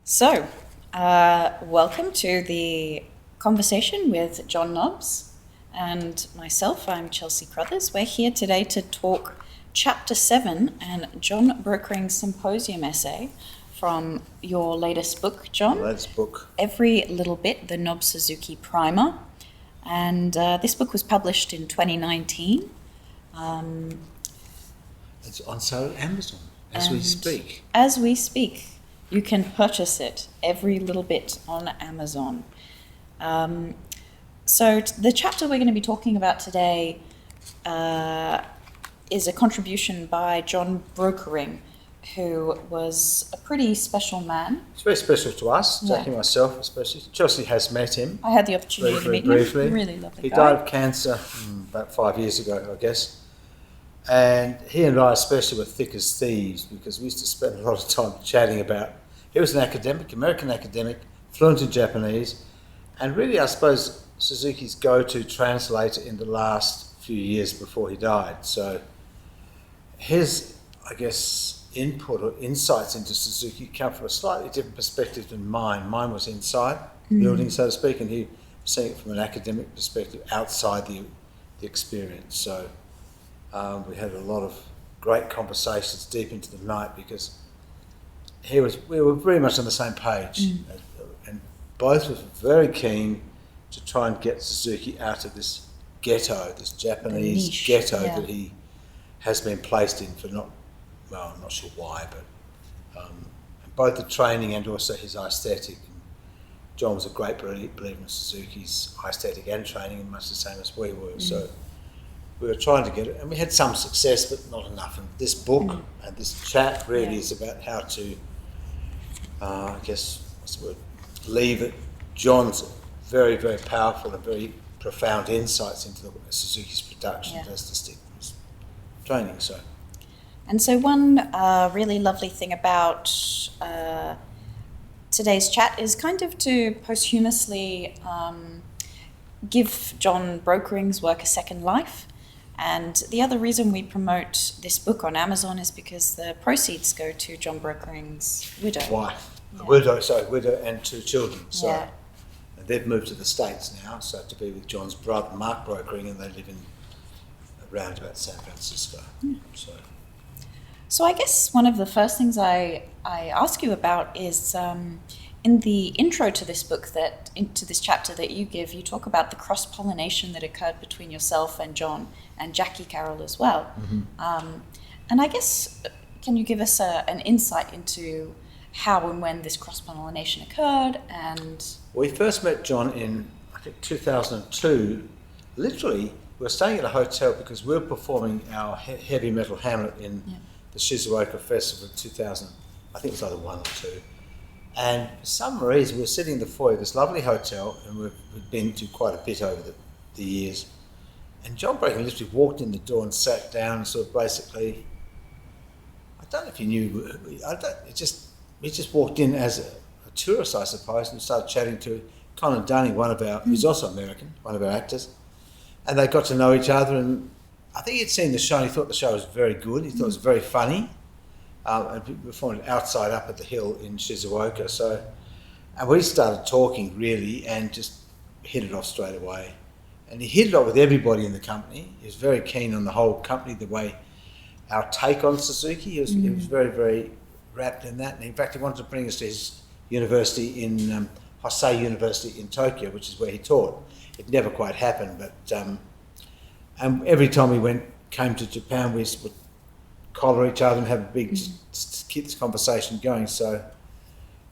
So, welcome to the conversation with Jon Nobbs and myself. I'm Chelsea Crothers. We're here today to talk Chapter 7 and Jon Brokering Symposium essay from your latest book, Jon. Latest book. Every Little Bit, the Nobbs Suzuki Primer. And this book was published in 2019. It's on sale at Amazon as we speak. As we speak. You can purchase it, Every Little Bit, on Amazon. So the chapter we're going to be talking about today is a contribution by Jon Brokering, who was a pretty special man. It's very special to us, Jackie and myself especially. Chelsea has met him. I had the opportunity to meet briefly. him. Really lovely He guy. died of cancer about 5 years ago, I guess. And he and I especially were thick as thieves because we used to spend a lot of time chatting about. He was an academic, American academic, fluent in Japanese, and really, I suppose, Suzuki's go-to translator in the last few years before he died. So his, I guess, input or insights into Suzuki come from a slightly different perspective than mine. Mine was inside the building, so to speak, and he was seeing it from an academic perspective outside the experience. So we had a lot of great conversations deep into the night because we were very much on the same page, and both were very keen to try and get Suzuki out of this ghetto, this Japanese niche, ghetto yeah. that he has been placed in for I'm not sure why, but both the training and also his aesthetic. Jon was a great believer in Suzuki's aesthetic and training, much the same as we were. So we were trying to get it, and we had some success, but not enough. And this book and this chat really is about how to, I guess, what's the word, leave it. Jon's very, very powerful and very profound insights into Suzuki's production as distinct from his training. And so one really lovely thing about today's chat is kind of to posthumously give Jon Brokering's work a second life. And the other reason we promote this book on Amazon is because the proceeds go to Jon Brokering's widow. Wife. Widow and 2 children. So and they've moved to the States now, so to be with Jon's brother, Mark Brokering, and they live in around about San Francisco. So I guess one of the first things I ask you about is in the intro to this book, into this chapter that you give, you talk about the cross-pollination that occurred between yourself and Jon and Jackie Carroll as well. And I guess, can you give us an insight into how and when this cross-pollination occurred? And we first met Jon in, I think, 2002. Literally, we were staying at a hotel because we were performing our heavy metal Hamlet in the Shizuoka Festival in 2000. I think it was either 1 or 2. And for some reason, we were sitting in the foyer of this lovely hotel, and we've been to quite a bit over the years. And Jon Brokering literally walked in the door and sat down and sort of basically, I don't know if he knew, he just walked in as a tourist, I suppose, and started chatting to Colin Dunning, who's also American, one of our actors. And they got to know each other, and I think he'd seen the show and he thought the show was very good. He thought it was very funny. And we performed Outside Up at the Hill in Shizuoka. And we started talking really and just hit it off straight away. And he hit it off with everybody in the company. He was very keen on the whole company, the way our take on Suzuki. He was very, very wrapped in that. And in fact, he wanted to bring us to his university in Hosei University in Tokyo, which is where he taught. It never quite happened, but and every time we came to Japan, we would collar each other and have a big, just keep this conversation going. So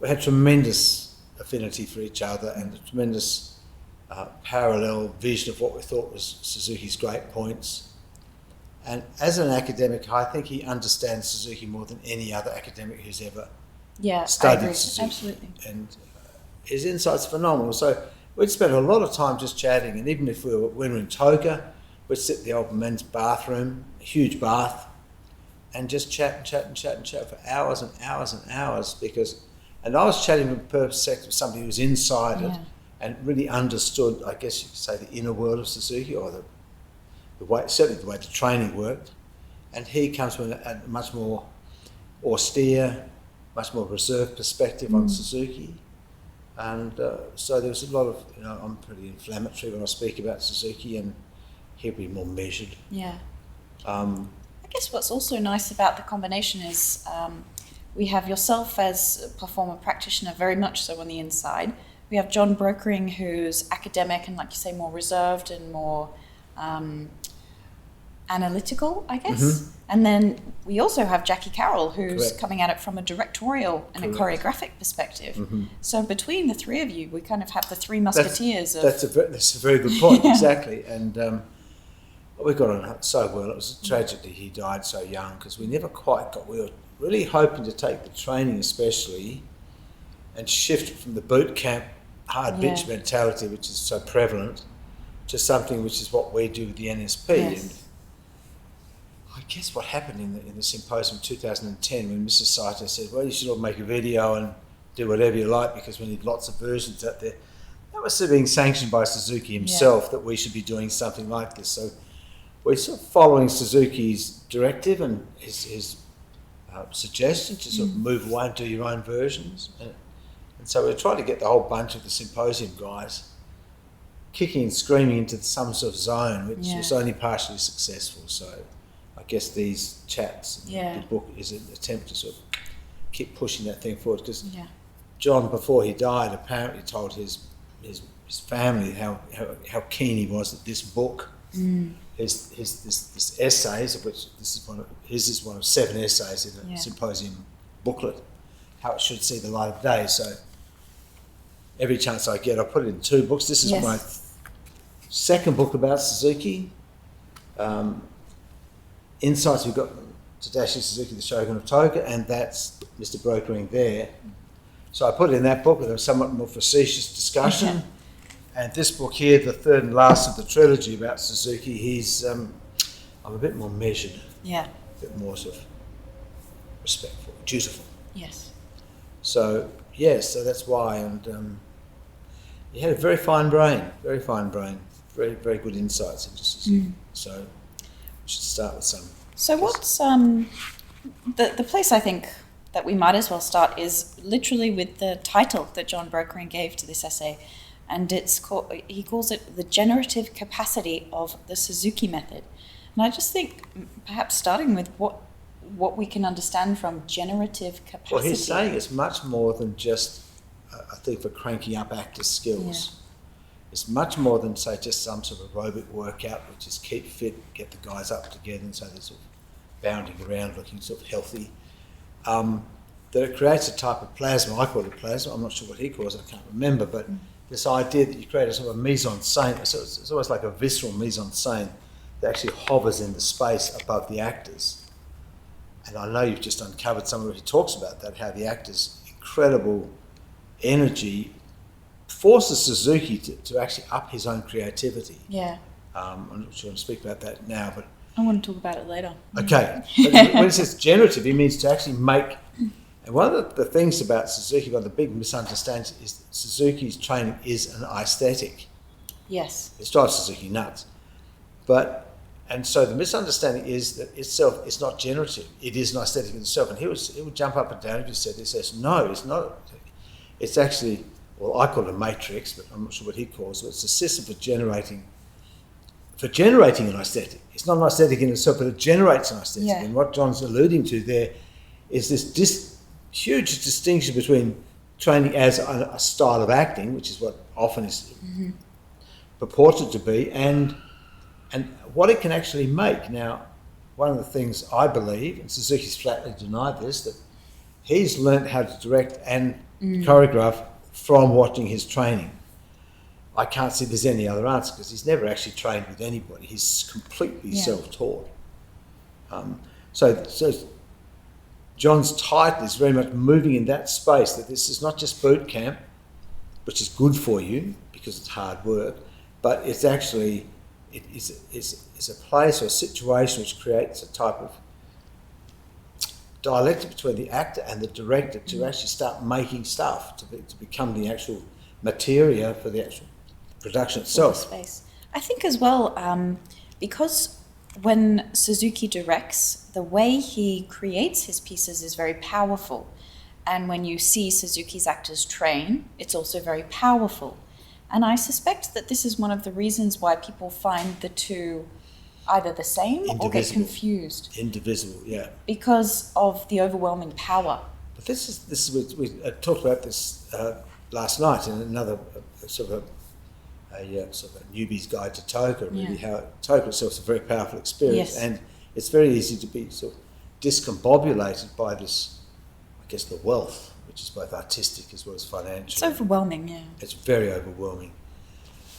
we had tremendous affinity for each other and a tremendous parallel vision of what we thought was Suzuki's great points. And as an academic, I think he understands Suzuki more than any other academic who's ever studied Suzuki. Absolutely. And his insight's phenomenal. So we'd spend a lot of time just chatting, and even if when we were in Toga, we'd sit in the old men's bathroom, a huge bath, and just chat for hours and hours and hours and I was chatting from the perspective of somebody who was inside it and really understood, I guess you could say, the inner world of Suzuki, or certainly the way the training worked. And he comes from a much more austere, much more reserved perspective on Suzuki. And so there was a lot of, I'm pretty inflammatory when I speak about Suzuki, and he'll be more measured. Yeah. I guess what's also nice about the combination is we have yourself as a performer practitioner, very much so on the inside. We have Jon Brokering, who's academic and, like you say, more reserved and more analytical, I guess. And then we also have Jackie Carroll, who's coming at it from a directorial and a choreographic perspective. So between the three of you, we kind of have the three musketeers. That's a very good point, exactly. And we got on so well. It was a tragedy he died so young, because we never quite got, we were really hoping to take the training especially and shift it from the boot camp hard bitch mentality, which is so prevalent, to something which is what we do with the NSP. And I guess what happened in the symposium in 2010, when Mrs. Saito said, well, you should all make a video and do whatever you like because we need lots of versions out there. That was sort of being sanctioned by Suzuki himself, that we should be doing something like this. So we're sort of following Suzuki's directive and his suggestion to sort of move away and do your own versions. And so we're trying to get the whole bunch of the symposium guys kicking and screaming into some sort of zone, which was only partially successful. So I guess these chats, the book is an attempt to sort of keep pushing that thing forward, because John, before he died, apparently told his family how keen he was that this book, this essays, of which his is one of 7 essays in a symposium booklet, how it should see the light of day. So every chance I get, I put it in 2 books. This is my second book about Suzuki. Insights, we've got Tadashi Suzuki, the Shogun of Toga, and that's Mr. Brokering there. So I put it in that book with a somewhat more facetious discussion. And this book here, the third and last of the trilogy about Suzuki, he's I'm a bit more measured. A bit more sort of respectful, dutiful. So so that's why. And he had a very fine brain, very, very good insights into Suzuki. So we should start with some. So what's the place I think that we might as well start is literally with the title that Jon Brokering gave to this essay, and he calls it the generative capacity of the Suzuki method. And I just think perhaps starting with what we can understand from generative capacity. Well, he's saying it's much more than just a thing for cranking up actor skills. It's much more than, say, just some sort of aerobic workout, which is keep fit, get the guys up together, and so they're sort of bounding around looking sort of healthy. That it creates a type of plasma, I call it plasma, I'm not sure what he calls it, I can't remember, but this idea that you create a sort of mise-en-scène, so it's almost like a visceral mise-en-scène that actually hovers in the space above the actors. And I know you've just uncovered somewhere he talks about that, how the actors' incredible energy forces Suzuki to actually up his own creativity. I'm not sure I'll speak about that now, but I want to talk about it later. Okay. But when it says generative, it means to actually make. And one of the things about Suzuki, one of the big misunderstandings, is that Suzuki's training is an aesthetic. It drives Suzuki nuts. And so the misunderstanding is that itself is not generative. It is an aesthetic in itself. And he would jump up and down if you said this. Says, no, it's not. It's actually, well, I call it a matrix, but I'm not sure what he calls it. It's a system for generating an aesthetic. It's not an aesthetic in itself, but it generates an aesthetic. And what John's alluding to there is this huge distinction between training as a style of acting, which is what often is purported to be, and what it can actually make. Now, one of the things I believe, and Suzuki's flatly denied this, that he's learnt how to direct and choreograph from watching his training. I can't see there's any other answer, because he's never actually trained with anybody. He's completely self-taught. So John's title is very much moving in that space, that this is not just boot camp, which is good for you because it's hard work, but it's actually it's a place or a situation which creates a type of dialectic between the actor and the director to actually start making stuff, to become the actual materia for the actual production itself. Space. I think as well, because when Suzuki directs, the way he creates his pieces is very powerful. And when you see Suzuki's actors train, it's also very powerful. And I suspect that this is one of the reasons why people find the two either the same or get confused. Indivisible, yeah. Because of the overwhelming power. But this is we talked about this last night in another sort of a newbie's guide to Toga. Really, how Toga itself is a very powerful experience, and it's very easy to be sort of discombobulated by this, I guess, the wealth, which is both artistic as well as financial. It's overwhelming, yeah. It's very overwhelming,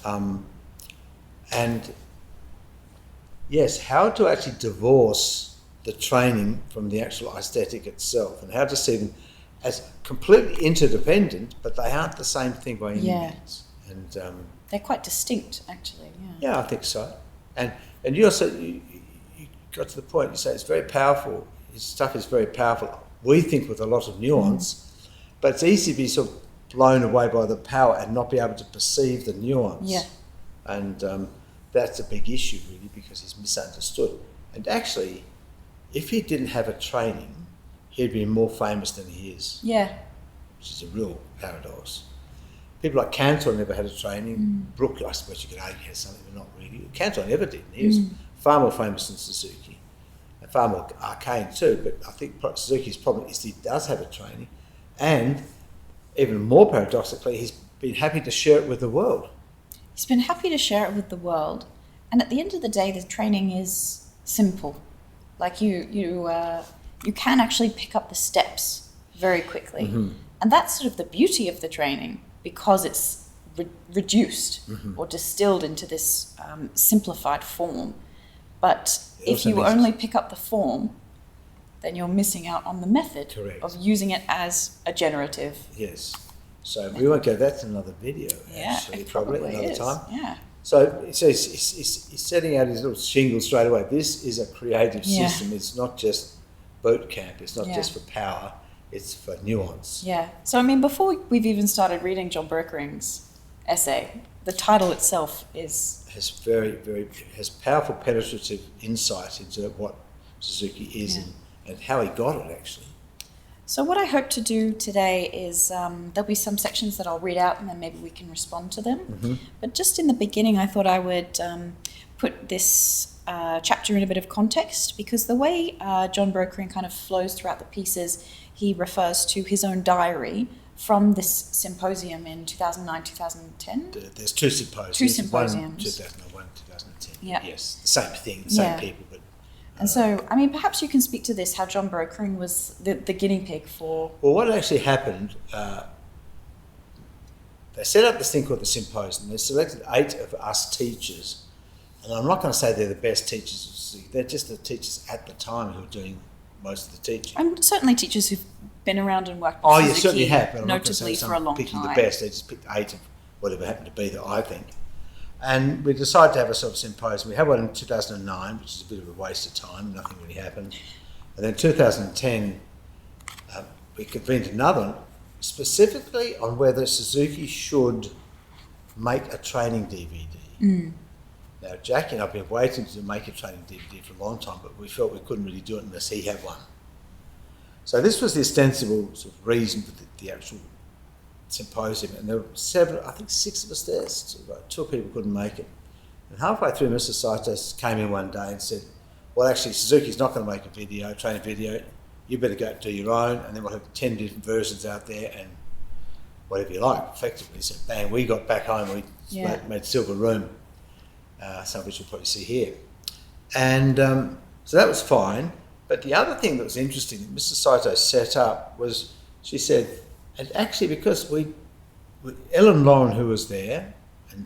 and yes, how to actually divorce the training from the actual aesthetic itself, and how to see them as completely interdependent, but they aren't the same thing by any means. And they're quite distinct, actually. Yeah, I think so. And you also you got to the point. You say it's very powerful. His stuff is very powerful. We think with a lot of nuance, but it's easy to be sort of blown away by the power and not be able to perceive the nuance. Yeah. And that's a big issue, really, because he's misunderstood. And actually, if he didn't have a training, he'd be more famous than he is. Yeah. Which is a real paradox. People like Cantor never had a training. Brooke, I suppose you could argue, has something, but not really. Cantor never did. He was far more famous than Suzuki, and far more arcane too. But I think Suzuki's problem is he does have a training, and even more paradoxically, he's been happy to share it with the world. He's been happy to share it with the world, and at the end of the day, the training is simple. Like you can actually pick up the steps very quickly, and that's sort of the beauty of the training, because it's reduced or distilled into this simplified form. But if you only pick up the form, then you're missing out on the method of using it as a generative. Yes. So we won't go. That's another video. Yeah, actually, probably another time. Yeah. So he's setting out his little shingle straight away. This is a creative system. It's not just boot camp. It's not just for power. It's for nuance. Yeah. So I mean, before we've even started reading Jon Brokering's essay, the title itself has powerful penetrative insight into what Suzuki is and how he got it, actually. So what I hope to do today is there'll be some sections that I'll read out, and then maybe we can respond to them. But just in the beginning, I thought I would put this chapter in a bit of context, because the way Jon Brokering kind of flows throughout the pieces, he refers to his own diary from this symposium in 2009-2010. There's two symposiums. Two symposiums. One 2001, 2010. Yeah. Yes, the same thing, the same people, but. And so, I mean, perhaps you can speak to this, how Jon Brokering was the guinea pig for... Well, what actually happened, they set up this thing called the symposium. They selected 8 of us teachers, and I'm not going to say they're the best teachers, they're just the teachers at the time who are doing most of the teaching. And certainly teachers who've been around and worked with Suzuki, you certainly have, but I'm notably for a long picking time. the best. They just picked 8 of whatever happened to be there, I think. And we decided to have a sort of symposium. We had one in 2009, which is a bit of a waste of time. Nothing really happened. And then 2010, we convened another one, specifically on whether Suzuki should make a training DVD. Now, Jackie and I have been waiting to make a training DVD for a long time, but we felt we couldn't really do it unless he had one. So this was the ostensible sort of reason for the actual symposium, and there were 6 of us there, so 2 people couldn't make it. And halfway through, Mr. Saito came in one day and said, well, actually, Suzuki's not going to make a training video, you better go do your own, and then we'll have 10 different versions out there, and whatever you like, effectively. So bang, we got back home, we made Silver Room, some of which you'll probably see here. And so that was fine, but the other thing that was interesting that Mr. Saito set up was, she said, and actually, because Ellen Lauren, who was there, and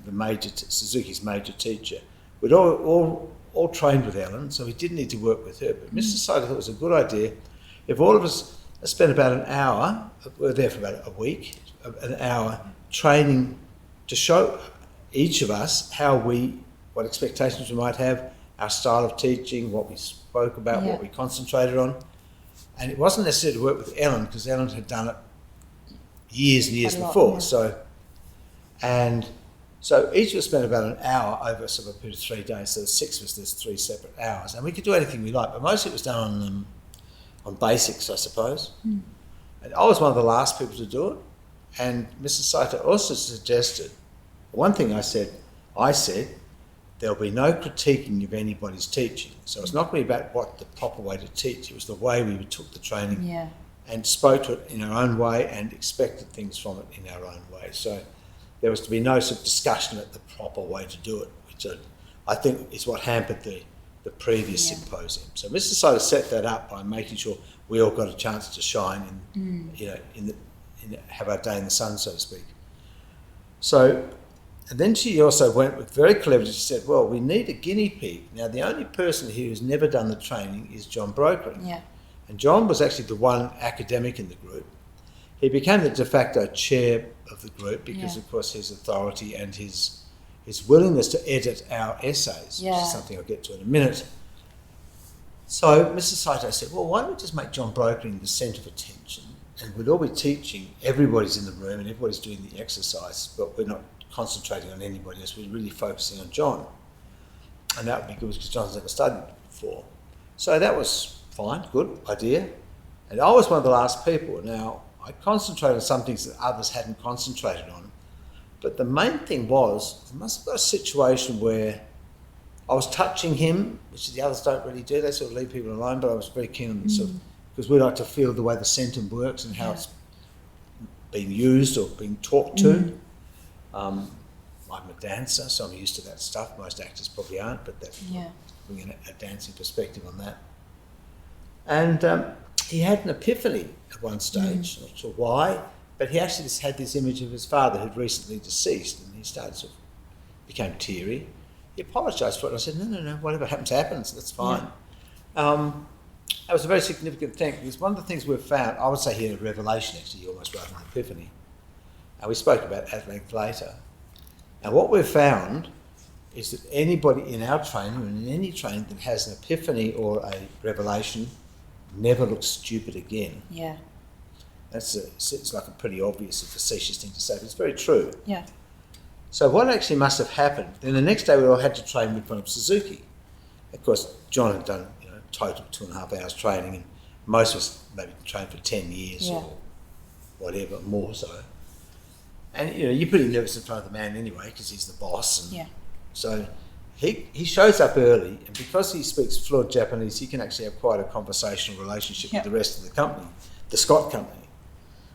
Suzuki's major teacher, we'd all trained with Ellen, so we didn't need to work with her. But Mr. Saito thought it was a good idea if all of us spent about an hour, we were there for about a week, an hour, training to show each of us what expectations we might have, our style of teaching, what we spoke about, what we concentrated on. And it wasn't necessary to work with Ellen, because Ellen had done it years and years before. So each of us spent about an hour over sort of a period of 3 days. So there's 6 of us, there's 3 separate hours. And we could do anything we like, but most of it was done on basics, I suppose. And I was one of the last people to do it. And Mr. Saito also suggested, one thing I said, there'll be no critiquing of anybody's teaching. So it's not really about what the proper way to teach, it was the way we took the training and spoke to it in our own way and expected things from it in our own way. So there was to be no sort of discussion at the proper way to do it, which I think is what hampered the previous symposium. So Mr. Saito set that up by making sure we all got a chance to shine and have our day in the sun, so to speak. So, and then she also went with very cleverly, she said, well, we need a guinea pig. Now, the only person here who's never done the training is Jon Brokering. Yeah. And Jon was actually the one academic in the group. He became the de facto chair of the group because, of course, his authority and his willingness to edit our essays, which is something I'll get to in a minute. So Mr. Saito said, well, why don't we just make Jon Brokering the centre of attention, and we'll all be teaching, everybody's in the room and everybody's doing the exercise, but we're not concentrating on anybody else, we're really focusing on Jon. And that would be good because Jon's never studied before. So that was fine, good idea. And I was one of the last people. Now, I concentrated on some things that others hadn't concentrated on, but the main thing was, there must have been a situation where I was touching him, which the others don't really do, they sort of leave people alone, but I was very keen on sort of, because we like to feel the way the centum works and how it's being used or being talked to. I'm a dancer, so I'm used to that stuff. Most actors probably aren't, but that's bringing a dancing perspective on that. And he had an epiphany at one stage, not sure why, but he actually just had this image of his father who'd recently deceased, and he started sort of became teary. He apologised for it, and I said, no, whatever happens, happens, that's fine. That was a very significant thing, because one of the things we've found, I would say he had a revelation actually, almost rather than an epiphany, and we spoke about it at length later. And what we've found is that anybody in our training, and in any training that has an epiphany or a revelation, never looks stupid again. Yeah. It's like a pretty obvious and facetious thing to say, but it's very true. Yeah. So what actually must have happened, then the next day we all had to train with one of Suzuki. Of course, Jon had done total 2.5 hours training, and most of us maybe trained for 10 years or whatever, more so. And you're pretty nervous in front of the man anyway, because he's the boss. And so he shows up early, and because he speaks fluent Japanese, he can actually have quite a conversational relationship with the rest of the company, the Scott company,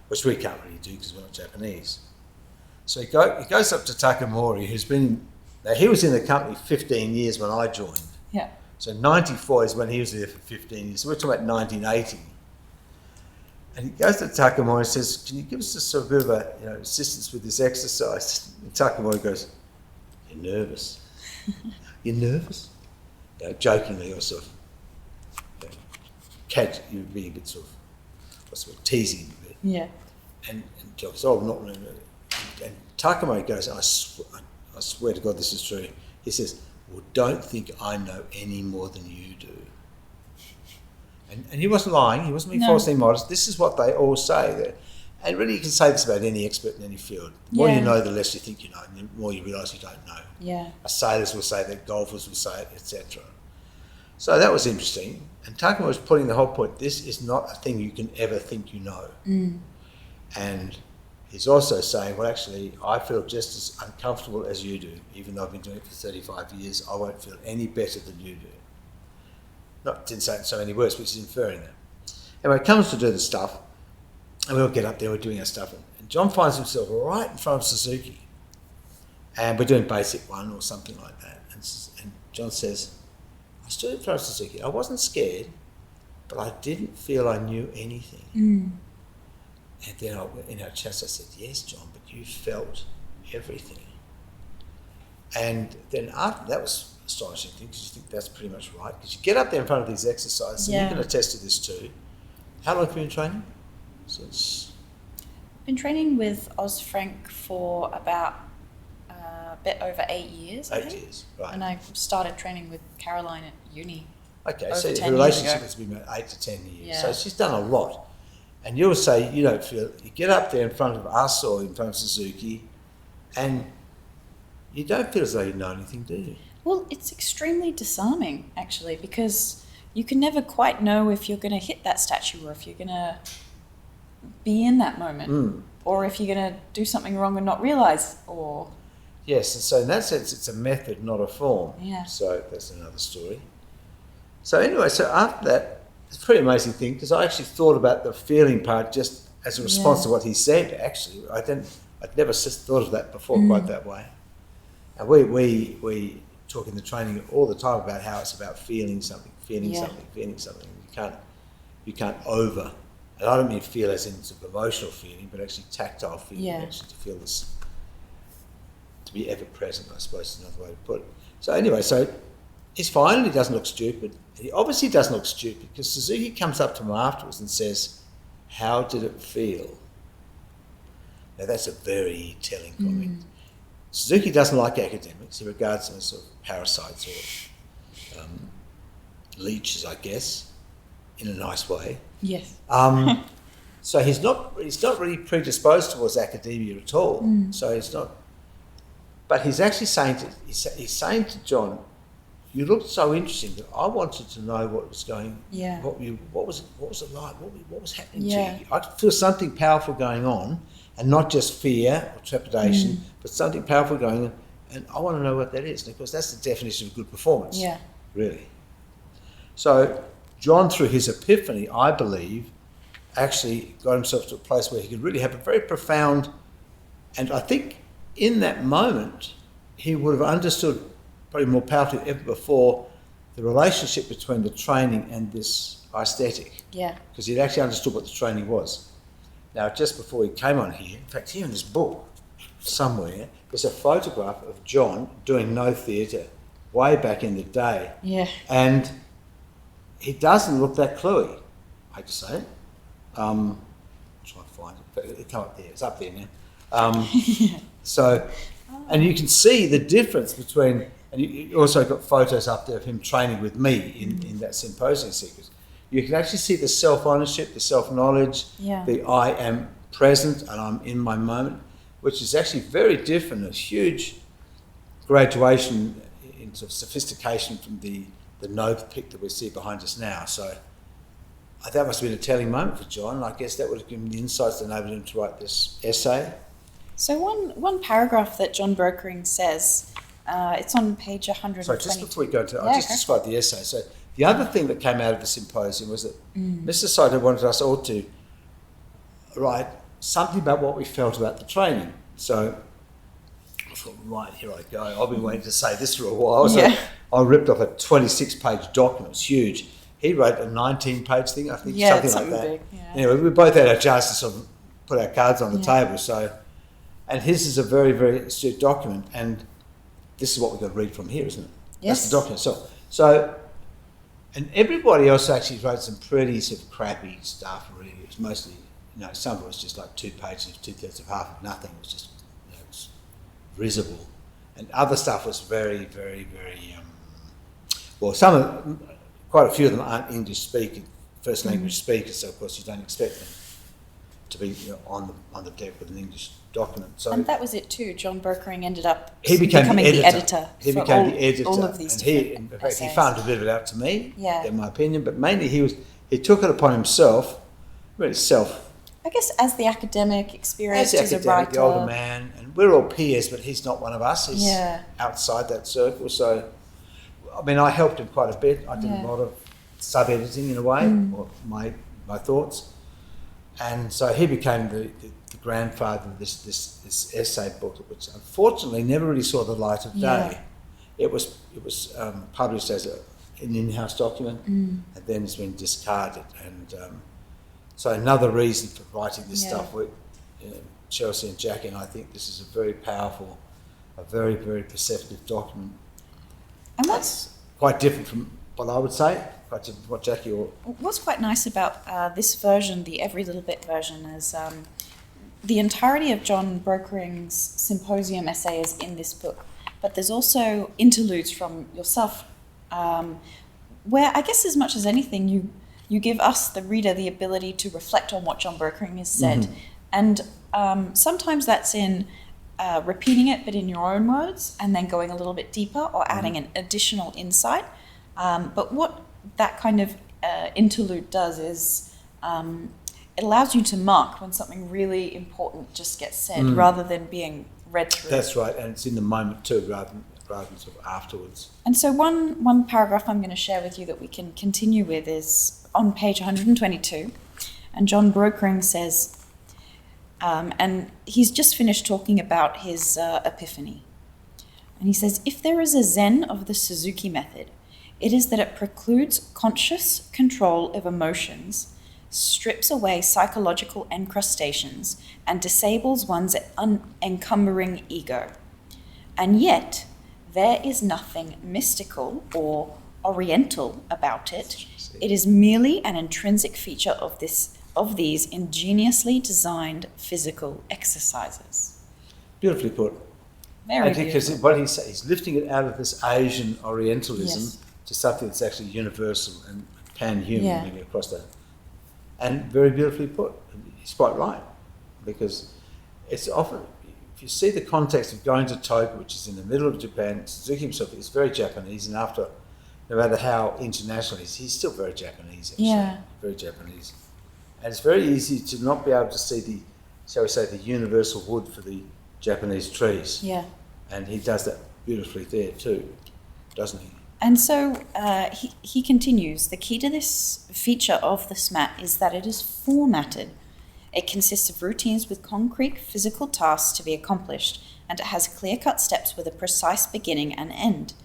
which we can't really do because we're not Japanese. So he goes up to Takamori, who's been, now he was in the company 15 years when I joined. Yeah. So 94 is when he was there for 15 years. So we're talking about 1980. And he goes to Takamori and says, can you give us a sort of bit of assistance with this exercise? And Takamori goes, you're nervous. You're nervous? Jokingly or sort of, you're being a bit sort of, teasing him a bit. Yeah. And John goes, oh, not really. And Takamori goes, I swear to God this is true. He says, well, don't think I know any more than you do. And he wasn't lying, he wasn't being falsely modest. This is what they all say. And really you can say this about any expert in any field. The more you know, the less you think you know, and the more you realise you don't know. Yeah. Sailors will say that, golfers will say it, etc. So that was interesting. And Takamori was putting the whole point, this is not a thing you can ever think you know. And he's also saying, well, actually, I feel just as uncomfortable as you do. Even though I've been doing it for 35 years, I won't feel any better than you do. Didn't say it in so many words, but he's inferring that. And when it comes to do the stuff, and we all get up there, we're doing our stuff, and Jon finds himself right in front of Suzuki. And we're doing basic one or something like that. And Jon says, I stood in front of Suzuki. I wasn't scared, but I didn't feel I knew anything. And then in our chest I said, yes, Jon, but you felt everything. And then after that was astonishing thing, because you think that's pretty much right. Because you get up there in front of these exercises, and you can attest to this too. How long have you been training? I've been training with Ozfrank for about a bit over 8 years. 8 years, right. And I started training with Caroline at uni. Okay, so the relationship has been about 8 to 10 years. Yeah. So she's done a lot. And you'll say you don't feel, you get up there in front of us or in front of Suzuki, and you don't feel as though you know anything, do you? Well, it's extremely disarming, actually, because you can never quite know if you're going to hit that statue or if you're going to be in that moment, or if you're going to do something wrong and not realise, or... Yes, and so in that sense, it's a method, not a form. Yeah. So that's another story. So anyway, so after that, it's a pretty amazing thing, because I actually thought about the feeling part just as a response to what he said, actually. I'd never thought of that before quite that way. And we talk in the training all the time about how it's about feeling something. You can't over, and I don't mean feel as in sort of emotional feeling, but actually tactile feeling, actually to feel this, to be ever present, I suppose is another way to put it. So anyway, so he's fine and he doesn't look stupid. He obviously doesn't look stupid, because Suzuki comes up to him afterwards and says, "How did it feel?" Now that's a very telling comment. Suzuki doesn't like academics. He regards them as sort of parasites or leeches, I guess, in a nice way. Yes. So he's not really predisposed towards academia at all. So he's not. But he's actually saying to Jon, "You looked so interesting that I wanted to know what was going. What was it like? What was happening to you? I could feel something powerful going on, and not just fear or trepidation, but something powerful going on. And I want to know what that is." And of course, that's the definition of good performance. Yeah. Really. So Jon, through his epiphany, I believe, actually got himself to a place where he could really have a very profound, and I think in that moment, he would have understood probably more powerfully than ever before the relationship between the training and this aesthetic. Yeah. Because he'd actually understood what the training was. Now, just before he came on here, in fact, here in this book, somewhere, there's a photograph of Jon doing no theatre way back in the day. Yeah. And he doesn't look that cluey, I hate to say it. I'll try and find it, but it'll come up there. It's up there now. So, and you can see the difference between, and you also got photos up there of him training with me in that symposium sequence. You can actually see the self-ownership, the self-knowledge, the I am present and I'm in my moment, which is actually very different, a huge graduation in sort of sophistication from the Nobbs pic that we see behind us now. So that must have been a telling moment for Jon, and I guess that would have given him the insights that enabled him to write this essay. So one paragraph that Jon Brokering says, it's on page 120. Sorry, just before we go into it, I'll just describe the essay. So the other thing that came out of the symposium was that Mr. Saito wanted us all to write something about what we felt about the training. So I thought, right, here I go. I've been waiting to say this for a while. So I ripped off a 26-page document. It was huge. He wrote a 19-page thing, I think, something like that. Big, Anyway, we both had our chance to sort of put our cards on the table. So, and his is a very, very astute document, and this is what we've got to read from here, isn't it? Yes. That's the document. So, and everybody else actually wrote some pretty sort of crappy stuff, really. It was mostly, some of it was just like 2 pages, 2/3 of half of nothing. It was just, it was risible. And other stuff was very, very, very, quite a few of them aren't English speaking, first language speakers, so of course you don't expect them to be on the deck with an English document. So, and that was it too. Jon Brokering ended up becoming the editor. He became the editor. All of these in fact, he farmed a bit of it out to me, in my opinion, but mainly he took it upon himself, really I guess as the academic, experienced as a writer. The older man, and we're all peers, but he's not one of us. He's outside that circle. So, I mean, I helped him quite a bit. I did a lot of sub-editing in a way, or my thoughts. And so he became the grandfather of this essay book, which unfortunately never really saw the light of day. It was published as an in-house document, and then it's been discarded. And so another reason for writing this stuff with Chelsea and Jackie, and I think this is a very powerful, a very, very perceptive document. And that's quite different from what I would say, quite different from what Jackie or... What's quite nice about this version, the Every Little Bit version, is the entirety of Jon Brokering's symposium essay is in this book, but there's also interludes from yourself, where I guess as much as anything, you give us, the reader, the ability to reflect on what Jon Brokering has said. And sometimes that's in repeating it, but in your own words, and then going a little bit deeper or adding an additional insight. But what that kind of interlude does is it allows you to mark when something really important just gets said rather than being read through. That's right, and it's in the moment too, rather than sort of afterwards. And so one paragraph I'm going to share with you that we can continue with is on page 122, and Jon Brokering says, and he's just finished talking about his epiphany. And he says, if there is a Zen of the Suzuki method, it is that it precludes conscious control of emotions, strips away psychological encrustations, and disables one's encumbering ego. And yet, there is nothing mystical or oriental about it. It is merely an intrinsic feature of these ingeniously designed physical exercises. Beautifully put. Very I think because what he's lifting it out of this Asian Orientalism to something that's actually universal and pan-human, maybe across that. And very beautifully put. He's quite right, because it's often, if you see the context of going to Tokyo, which is in the middle of Japan, Suzuki himself is very Japanese, and after, no matter how international he is, he's still very Japanese, actually. Very Japanese. And it's very easy to not be able to see the, shall we say, the universal wood for the Japanese trees. Yeah. And he does that beautifully there too, doesn't he? And so he continues, the key to this feature of the SMAT is that it is formatted. It consists of routines with concrete physical tasks to be accomplished, and it has clear-cut steps with a precise beginning and end.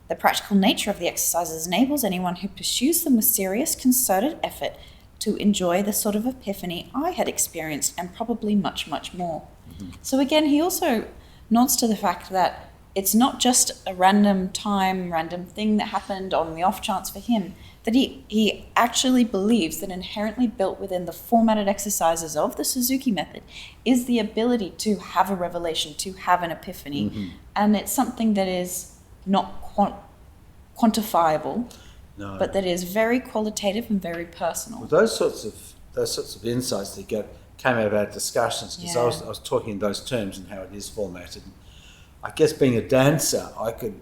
The practical nature of the exercises enables anyone who pursues them with serious, concerted effort to enjoy the sort of epiphany I had experienced, and probably much, much more. Mm-hmm. So again, he also nods to the fact that it's not just a random thing that happened on the off chance for him, that he actually believes that inherently built within the formatted exercises of the Suzuki method is the ability to have a revelation, to have an epiphany. And it's something that is not quantifiable, but that is very qualitative and very personal. Well, those sorts of insights that came out of our discussions, because I was talking in those terms and how it is formatted. I guess being a dancer, I could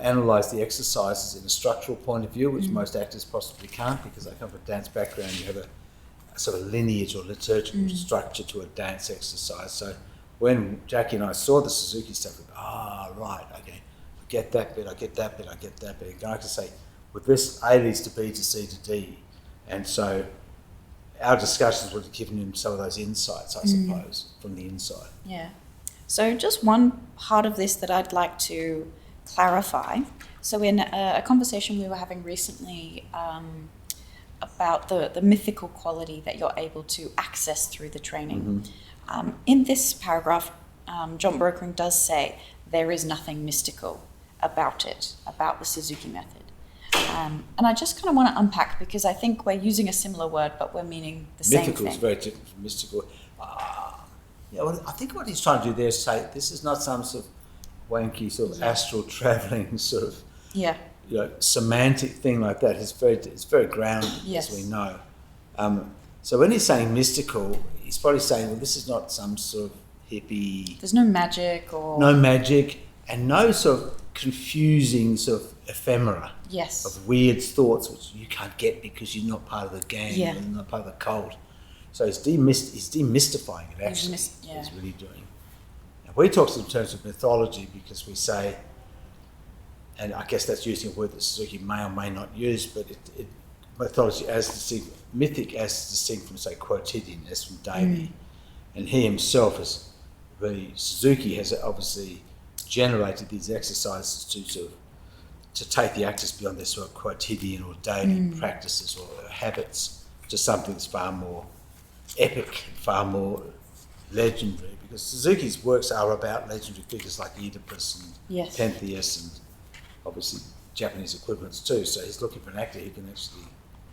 analyse the exercises in a structural point of view, which most actors possibly can't, because I come from a dance background. You have a sort of lineage or liturgical structure to a dance exercise. So when Jackie and I saw the Suzuki stuff, we go, right, okay, I get that bit, I get that bit, I get that bit. And I could say, with this, A leads to B to C to D. And so our discussions would have given him some of those insights, I suppose, from the inside. Yeah. So just one part of this that I'd like to clarify. So in a conversation we were having recently about the mythical quality that you're able to access through the training. In this paragraph, Jon Brokering does say there is nothing mystical about it, about the Suzuki method. And I just kind of want to unpack, because I think we're using a similar word, but we're meaning the same thing. Mythical is very different from mystical. Well, I think what he's trying to do there is say this is not some sort of wanky sort of astral travelling sort of semantic thing like that. It's very grounded, as we know. So when he's saying mystical, he's probably saying, well, this is not some sort of hippie. There's no magic or no magic, and no sort of confusing sort of ephemera of weird thoughts which you can't get because you're not part of the gang, you're not part of the cult. So he's demystifying it, actually, he's really doing. And we talk in terms of mythology because we say, and I guess that's using a word that Suzuki may or may not use, but mythology as distinct, mythic as distinct from, say, quotidian, as from daily. And he himself Suzuki has obviously generated these exercises to take the actors beyond their sort of quotidian or daily practices or habits to something that's far more epic, far more legendary, because Suzuki's works are about legendary figures like Oedipus and Pentheus and obviously Japanese equivalents too. So he's looking for an actor who can actually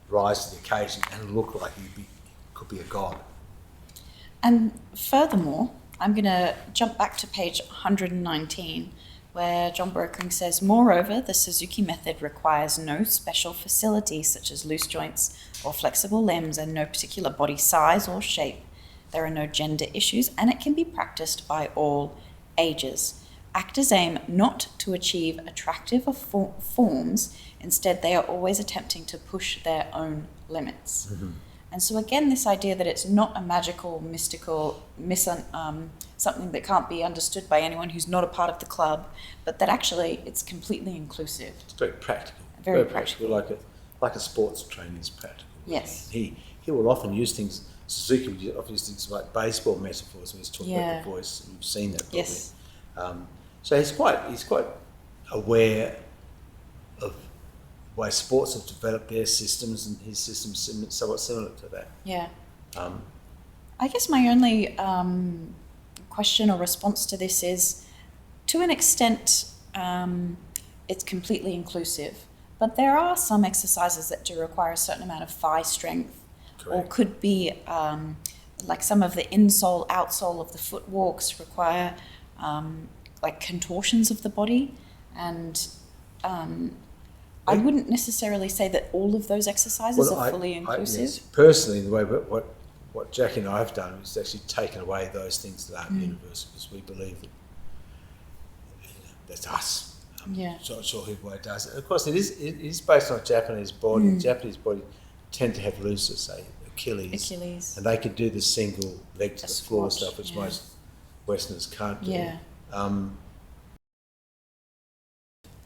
rise to the occasion and look like he could be a god. And furthermore, I'm going to jump back to page 119, where Jon Brokering says, moreover, the Suzuki method requires no special facilities such as loose joints or flexible limbs and no particular body size or shape. There are no gender issues, and it can be practiced by all ages. Actors aim not to achieve attractive forms. Instead, they are always attempting to push their own limits. And so again, this idea that it's not a magical, mystical, something that can't be understood by anyone who's not a part of the club, but that actually it's completely inclusive. It's very practical. Very practical. Like a sports trainer is practical. Yes. He will often use things. Suzuki would often use things like baseball metaphors when he's talking about the voice. You've seen that probably. Yes. So he's quite aware of the way sports have developed their systems, and his system's somewhat similar to that. Yeah. I guess my only question or response to this is, to an extent, it's completely inclusive, but there are some exercises that do require a certain amount of thigh strength. Correct. Or could be like some of the insole, outsole of the foot walks require like contortions of the body, and I wouldn't necessarily say that all of those exercises are fully inclusive. Yes. Personally, the way what Jackie and I have done is actually taken away those things that aren't universal, because we believe that that's us. So not sure who it does. Of course, it is based on Japanese body. The Japanese body tend to have looser, say Achilles, and they can do the single leg to the floor stuff, which most Westerners can't do. Yeah.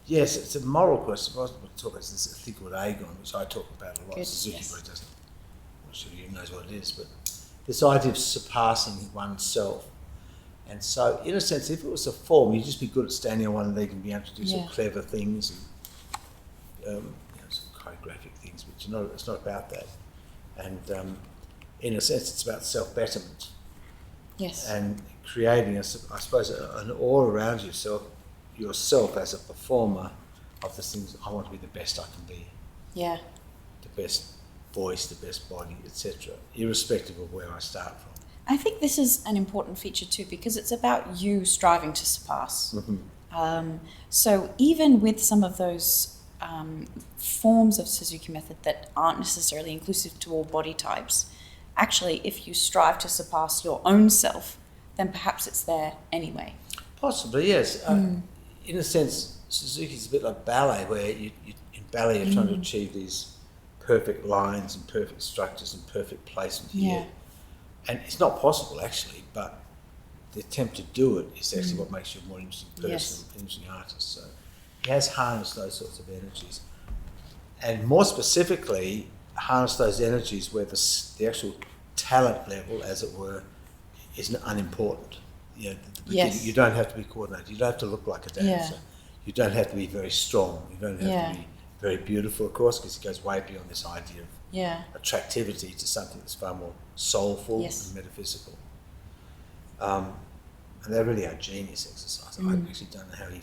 Yes, it's a moral question. I was going to talk about this thing called Agon, which I talk about a lot. Good, Suzuki yes. probably doesn't. I'm not sure he knows what it is, but this idea of surpassing oneself. And so, in a sense, if it was a form, you'd just be good at standing on one leg and be able to do some clever things and some choreographic things, but it's not about that. And in a sense, it's about self-betterment. Yes. And creating, I suppose, an aura around yourself as a performer of the things. I want to be the best I can be. Yeah. The best voice, the best body, etc., irrespective of where I start from. I think this is an important feature too, because it's about you striving to surpass. So even with some of those forms of Suzuki method that aren't necessarily inclusive to all body types, actually, if you strive to surpass your own self, then perhaps it's there anyway. Possibly, yes. In a sense, Suzuki's a bit like ballet, where in ballet you're trying to achieve these perfect lines and perfect structures and perfect placement here. And it's not possible, actually, but the attempt to do it is actually what makes you a more interesting person, interesting artist. So he has harnessed those sorts of energies. And more specifically, harness those energies where the actual talent level, as it were, is unimportant. You don't have to be coordinated. You don't have to look like a dancer. You don't have to be very strong. You don't have to be very beautiful, of course, because it goes way beyond this idea of attractivity to something that's far more soulful and metaphysical. And they really are genius exercises. I actually don't know how he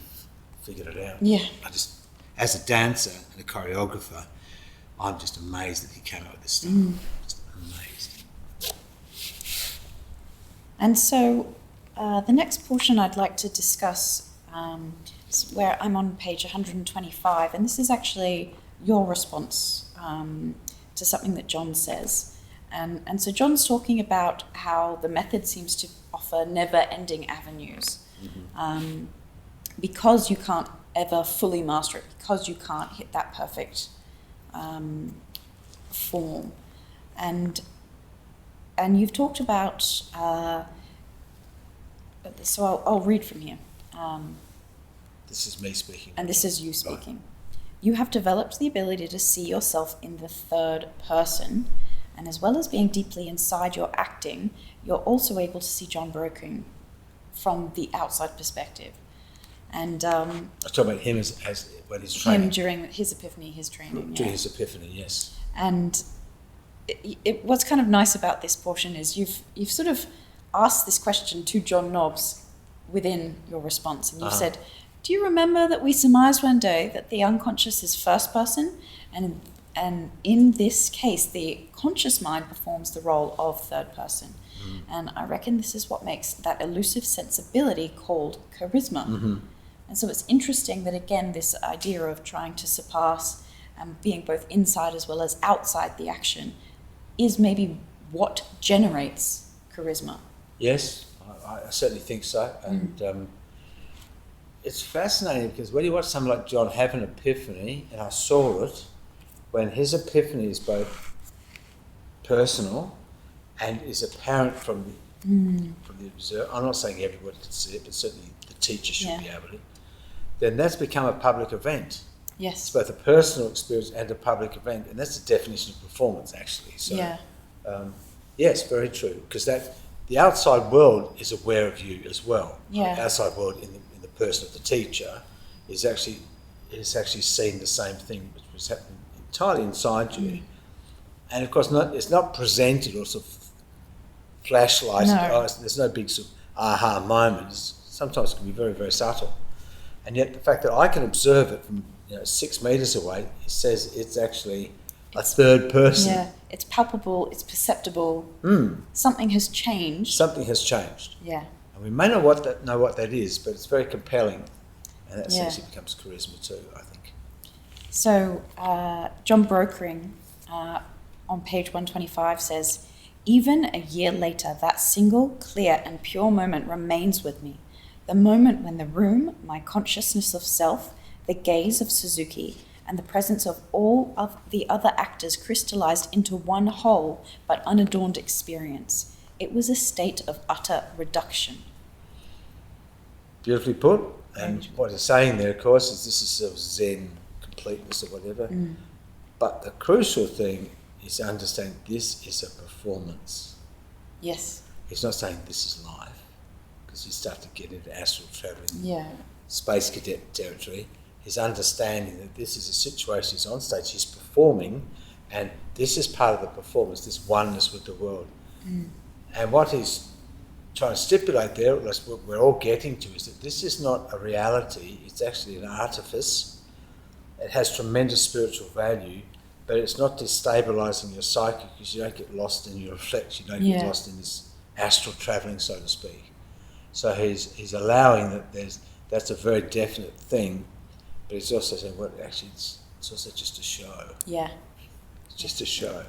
figured it out. I just, as a dancer and a choreographer, I'm just amazed that he came up with this stuff. Just amazed. And so the next portion I'd like to discuss is where I'm on page 125, and this is actually your response to something that Jon says. And so Jon's talking about how the method seems to offer never-ending avenues because you can't ever fully master it, because you can't hit that perfect form. And you've talked about, so I'll read from here. This is me speaking. And this is you speaking. You have developed the ability to see yourself in the third person, and as well as being deeply inside your acting, you're also able to see Jon Brokering from the outside perspective. And I was talking about him as when he's training. Him during his epiphany, his training. During his epiphany, yes. And what's kind of nice about this portion is you've sort of asked this question to John Nobbs within your response, and you said, do you remember that we surmised one day that the unconscious is first person, and in this case the conscious mind performs the role of third person? And I reckon this is what makes that elusive sensibility called charisma. And so it's interesting that, again, this idea of trying to surpass and being both inside as well as outside the action is maybe what generates charisma. Yes, I certainly think so. And it's fascinating because when you watch someone like Jon have an epiphany, and I saw it, when his epiphany is both personal and is apparent from the observer. I'm not saying everybody can see it, but certainly the teacher should be able to. Then that's become a public event. Yes. It's both a personal experience and a public event, and that's the definition of performance, actually. So, yes, very true, because the outside world is aware of you as well. Yeah. The outside world, in the person of the teacher, is actually seeing the same thing which was happening entirely inside you, and of course, it's not presented or sort of flashlighted. No. There's no big sort of aha moment. Sometimes it can be very, very subtle, and yet the fact that I can observe it from 6 meters away, it says it's actually a third person. Yeah, it's palpable, it's perceptible. Something has changed. Something has changed. Yeah. And we may know what that is, but it's very compelling, and that essentially becomes charisma too, I think. So, Jon Brokering on page 125 says, "Even a year later, that single, clear and pure moment remains with me. The moment when the room, my consciousness of self, the gaze of Suzuki, and the presence of all of the other actors crystallized into one whole but unadorned experience. It was a state of utter reduction." Beautifully put. And what he's saying there, of course, is this is sort of Zen completeness or whatever. But the crucial thing is to understand this is a performance. Yes. He's not saying this is life, because you start to get into astral traveling, space cadet territory. His understanding that this is a situation he's on stage, he's performing, and this is part of the performance, this oneness with the world. And what he's trying to stipulate there, what we're all getting to, is that this is not a reality, it's actually an artifice. It has tremendous spiritual value, but it's not destabilising your psyche, because you don't get lost in your reflection, you don't get lost in this astral travelling, so to speak. So he's allowing that that's a very definite thing, but he's also saying, well, actually, it's also just a show. Yeah. It's just a show.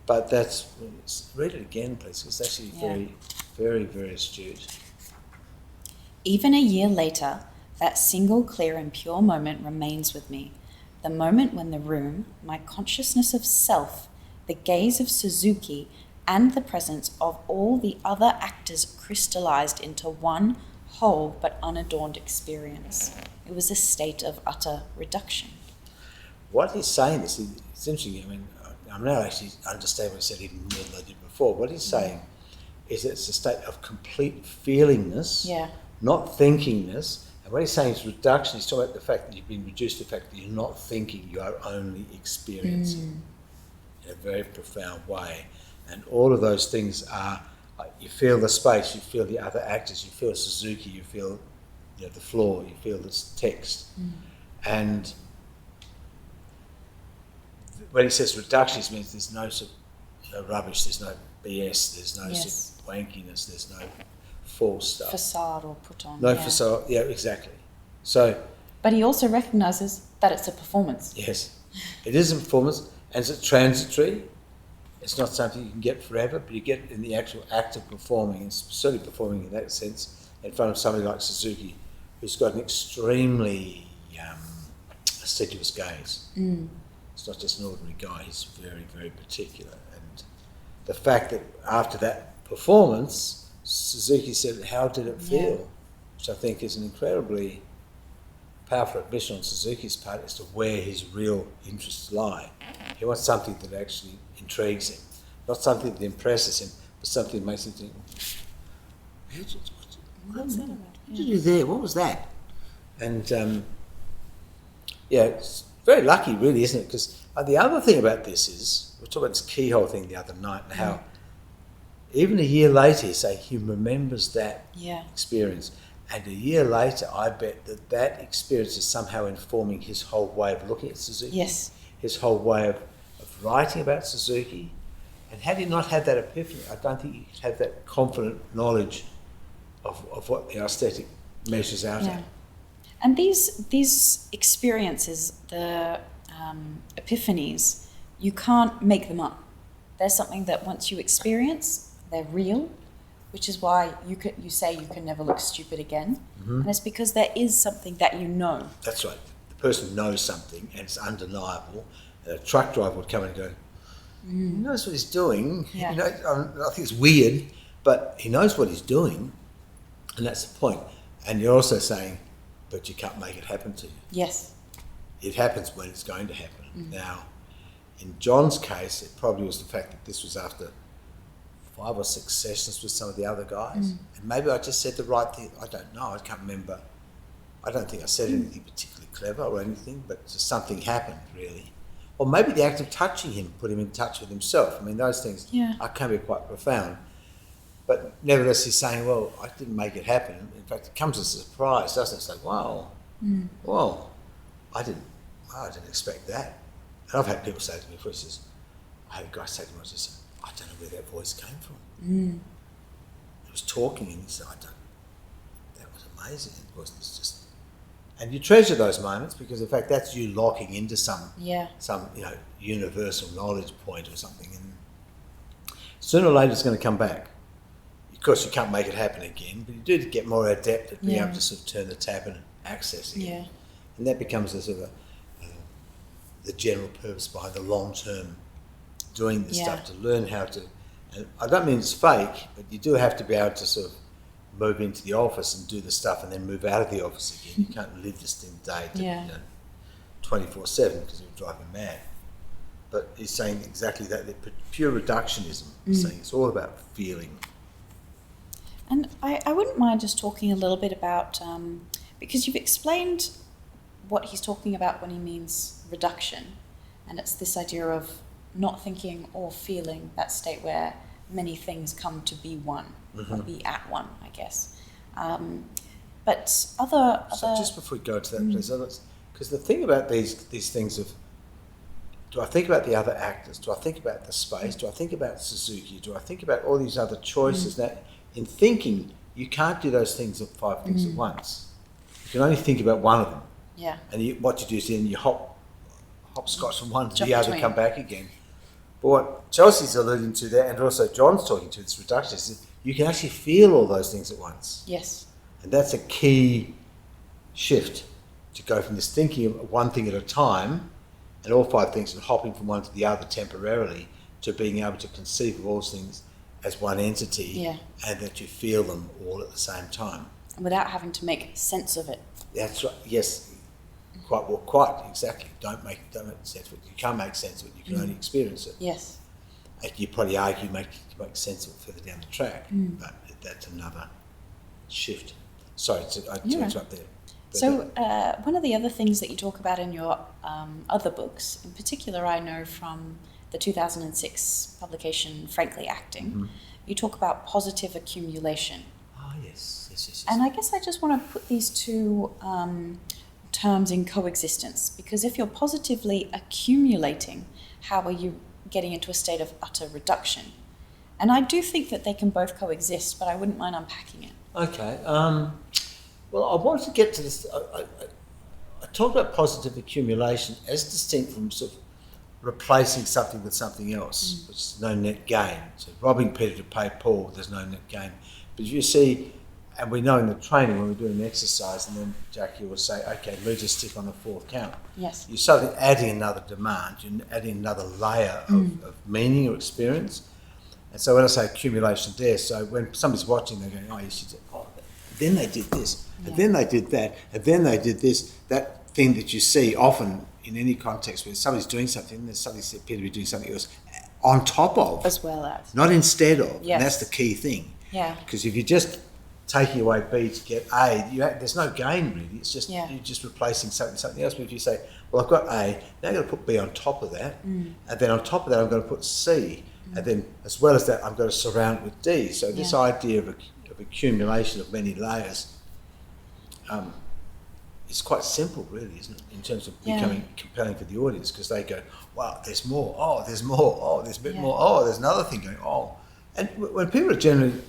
But read it again, please. It's actually very, very, very astute. "Even a year later, that single, clear and pure moment remains with me. The moment when the room, my consciousness of self, the gaze of Suzuki, and the presence of all the other actors crystallized into one whole but unadorned experience. It was a state of utter reduction." What he's saying is, it's interesting, I mean, I'm now actually understanding what he said even more than I did before. What he's saying is it's a state of complete feelingness, not thinkingness. And what he's saying is reduction. He's talking about the fact that you've been reduced to the fact that you're not thinking, you are only experiencing in a very profound way. And all of those things are, you feel the space, you feel the other actors, you feel Suzuki, you feel the floor, you feel this text. And when he says reduction, it means there's no sort of rubbish, there's no BS, there's no sort of wankiness, there's no false stuff. Facade or put on. No facade, exactly. So, but he also recognises that it's a performance. Yes, it is a performance, and it's transitory. It's not something you can get forever, but you get in the actual act of performing, and certainly performing in that sense, in front of somebody like Suzuki, who's got an extremely assiduous gaze. It's not just an ordinary guy, he's very, very particular. And the fact that after that performance, Suzuki said, "How did it feel?" Which I think is an incredibly powerful admission on Suzuki's part as to where his real interests lie. He wants something that actually intrigues him, not something that impresses him, but something that makes him think, what's that about? What did you do there? What was that? And it's very lucky, really, isn't it? Because the other thing about this is, we talked about this keyhole thing the other night, and how even a year later, he remembers that experience. And a year later, I bet that experience is somehow informing his whole way of looking at Suzuki. Yes. His whole way of writing about Suzuki. And had he not had that epiphany, I don't think he could have that confident knowledge of what the aesthetic measures out at. And these experiences, the epiphanies, you can't make them up. They're something that once you experience, they're real, which is why you say you can never look stupid again. And it's because there is something that you know. That's right. The person knows something and it's undeniable. And a truck driver would come and go, He knows what he's doing. Yeah. You know, I think it's weird, but he knows what he's doing, and that's the point. And you're also saying, but you can't make it happen to you. Yes. It happens when it's going to happen. Now, in Jon's case, it probably was the fact that this was after 5 or 6 sessions with some of the other guys. And maybe I just said the right thing. I don't know. I can't remember. I don't think I said anything particularly clever or anything, but just something happened, really. Or maybe the act of touching him put him in touch with himself. I mean, those things can be quite profound. But nevertheless, he's saying, well, I didn't make it happen. In fact, it comes as a surprise, doesn't it? It's like, wow, well, I didn't expect that. And I've had people say to me, for instance, I had a guy say to me, I don't know where that voice came from. He was talking and he said, that was amazing. It was just, and you treasure those moments because in fact that's you locking into some universal knowledge point or something, and sooner or later it's going to come back. Of course you can't make it happen again, but you do get more adept at being able to sort of turn the tap and access it. And that becomes a sort of the general purpose behind the long term doing this stuff, to learn how to, and I don't mean it's fake, but you do have to be able to sort of move into the office and do the stuff and then move out of the office again. You can't live this thing day to 24/7 because it would drive you mad. But he's saying exactly that, the pure reductionism, saying it's all about feeling. And I wouldn't mind just talking a little bit about, because you've explained what he's talking about when he means reduction, and it's this idea of not thinking or feeling, that state where many things come to be one, or be at one, I guess. But other... So just before we go to that, please, because the thing about these things of, do I think about the other actors? Do I think about the space? Do I think about Suzuki? Do I think about all these other choices? That in thinking, you can't do those things of 5 things at once. You can only think about one of them. Yeah. And what you do is then you hopscotch from one to Jump the other, between. come back again. But what Chelsea's alluding to there, and also Jon's talking to, this reduction, is you can actually feel all those things at once. Yes. And that's a key shift, to go from this thinking of one thing at a time, and all 5 things, and hopping from one to the other temporarily, to being able to conceive of all those things as one entity, and that you feel them all at the same time. Without having to make sense of it. That's right. Yes. Quite exactly. Don't make sense of it. You can't make sense of it. You can only experience it. Yes. You probably argue make sense of it further down the track, but that's another shift. Sorry to interrupt there. But So one of the other things that you talk about in your other books, in particular I know from the 2006 publication Frankly Acting, you talk about positive accumulation. Oh, yes. And I guess I just want to put these two terms in coexistence, because if you're positively accumulating, how are you getting into a state of utter reduction? And I do think that they can both coexist, but I wouldn't mind unpacking it. Okay. Well, I wanted to get to this. I talked about positive accumulation as distinct from sort of replacing something with something else, which is no net gain. So robbing Peter to pay Paul, there's no net gain. But you see, and we know in the training when we're doing an exercise, and then Jackie will say, okay, move your stick on the 4th count. Yes. You're suddenly adding another demand, you're adding another layer of meaning or experience. And so when I say accumulation there, so when somebody's watching, they're going, oh, you should say, oh, then they did this, and then they did that, and then they did this. That thing that you see often in any context where somebody's doing something, there's somebody appear to be doing something else on top of. As well as. Not instead of. Yes. And that's the key thing. Yeah. Because if you're just taking away B to get A, there's no gain really. It's just you're just replacing something else. But if you say, well, I've got A, now I'm going to put B on top of that, and then on top of that I'm going to put C, and then as well as that I'm going to surround it with D. So this idea of accumulation of many layers is quite simple really, isn't it, in terms of becoming compelling for the audience, because they go, wow, there's more, oh, there's more, oh, there's a bit more, oh, there's another thing going, oh. And when people are generally,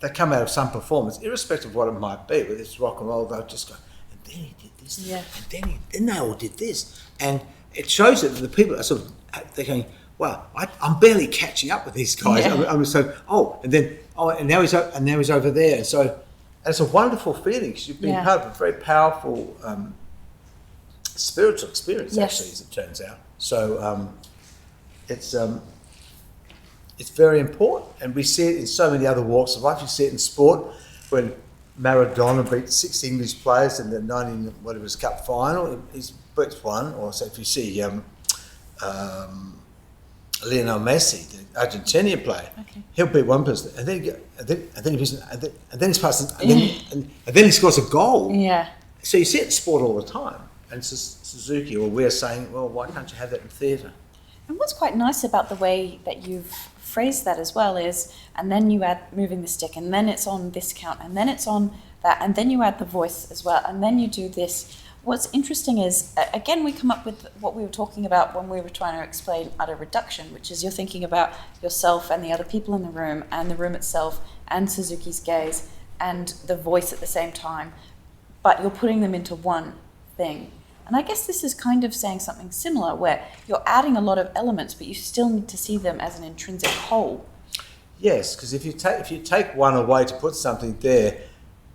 they come out of some performance, irrespective of what it might be, whether it's rock and roll, they'll just go, and then he did this, and then they all did this. And it shows that the people are sort of, they're going, wow, I'm barely catching up with these guys. I'm so, and now he's over there. And so, and it's a wonderful feeling, because you've been part of a very powerful spiritual experience, actually, as it turns out. So it's very important, and we see it in so many other walks of life. You see it in sport when Maradona beat 6 English players in the 19 whatever his cup final. He's beats one, or so if you see Lionel Messi, the Argentinian player, he'll beat one person, and then he's passing, and then he scores a goal. Yeah. So you see it in sport all the time. And Suzuki, or we're saying, well, why can't you have that in theatre? And what's quite nice about the way that you've phrased that as well is, and then you add moving the stick, and then it's on this count, and then it's on that, and then you add the voice as well, and then you do this. What's interesting is, again, we come up with what we were talking about when we were trying to explain utter reduction, which is you're thinking about yourself and the other people in the room, and the room itself, and Suzuki's gaze, and the voice at the same time, but you're putting them into one thing. And I guess this is kind of saying something similar, where you're adding a lot of elements, but you still need to see them as an intrinsic whole. Yes, because if you take one away to put something there,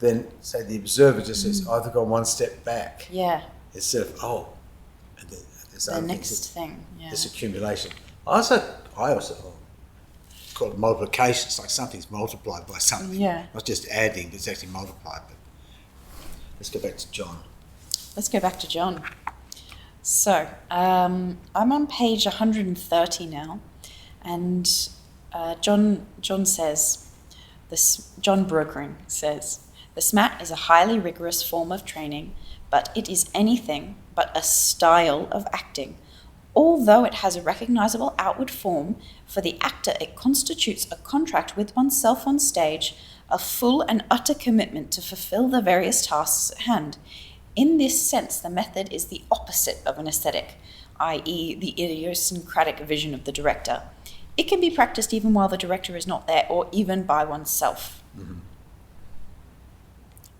then say the observer just says, "I've gone one step back." Yeah. Instead of and there's the next thing. Yeah. This accumulation. I also call it multiplication. It's like something's multiplied by something. Yeah. Not just adding, but it's actually multiplied. But let's go back to Jon. Let's go back to Jon. So, I'm on page 130 now, and Jon says, Jon Brokering says, "The SMAT is a highly rigorous form of training, but it is anything but a style of acting. Although it has a recognizable outward form, for the actor it constitutes a contract with oneself on stage, a full and utter commitment to fulfill the various tasks at hand. In this sense, the method is the opposite of an aesthetic, i.e. the idiosyncratic vision of the director. It can be practiced even while the director is not there, or even by oneself. Mm-hmm.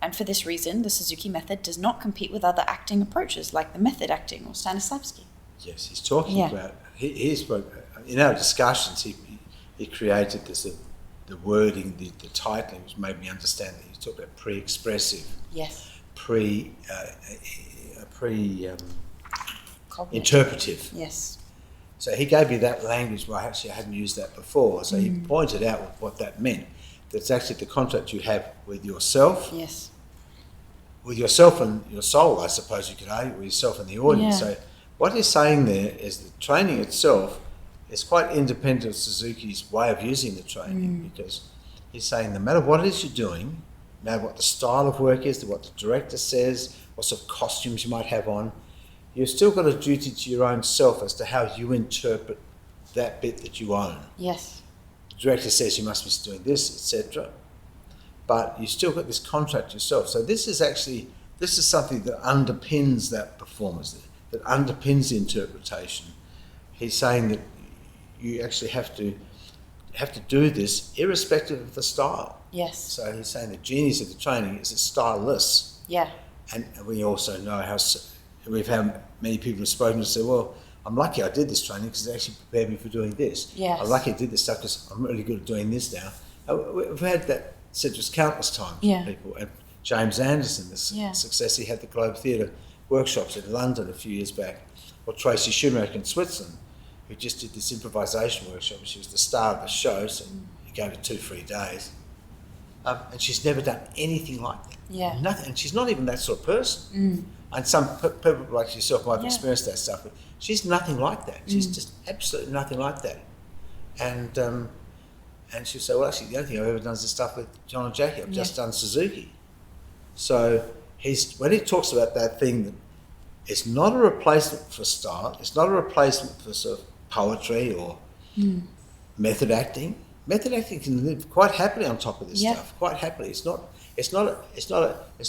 And for this reason, the Suzuki method does not compete with other acting approaches like the method acting or Stanislavski." Yes, he's talking about, he spoke, in our discussions, he created this, the wording, the titling, which made me understand that he talked about pre-expressive. Yes. Interpretive. Yes. So he gave me that language where actually I hadn't used that before. So he pointed out what that meant. That's actually the contract you have with yourself. Yes. With yourself and your soul, I suppose you could argue, with yourself and the audience. Yeah. So what he's saying there is the training itself is quite independent of Suzuki's way of using the training, because he's saying no matter what it is you're doing, no matter what the style of work is, what the director says, what sort of costumes you might have on, you've still got a duty to your own self as to how you interpret that bit that you own. Yes. The director says you must be doing this, etc. But you still got this contract yourself. So this is something that underpins that performance, that underpins the interpretation. He's saying that you actually have to do this irrespective of the style. Yes. So he's saying the genius of the training is it's styleless. Yeah. And we also know we've had many people have spoken and said, well, I'm lucky I did this training because it actually prepared me for doing this. Yes. I'm lucky I did this stuff because I'm really good at doing this now. We've had that said just countless times. Yeah. People. And James Anderson, the success he had the Globe Theatre workshops in London a few years back, or Tracy Schumacher in Switzerland, who just did this improvisation workshop. She was the star of the show, so he gave her 2 free days. And she's never done anything like that. Yeah. Nothing. And she's not even that sort of person. And some people like yourself might have experienced that stuff, but she's nothing like that. She's just absolutely nothing like that. And she'll say, well, actually, the only thing I've ever done is this stuff with Jon and Jackie. I've just done Suzuki. So when he talks about that thing, that it's not a replacement for style, it's not a replacement for sort of poetry or method acting. Method acting can live quite happily on top of this stuff, quite happily. It's not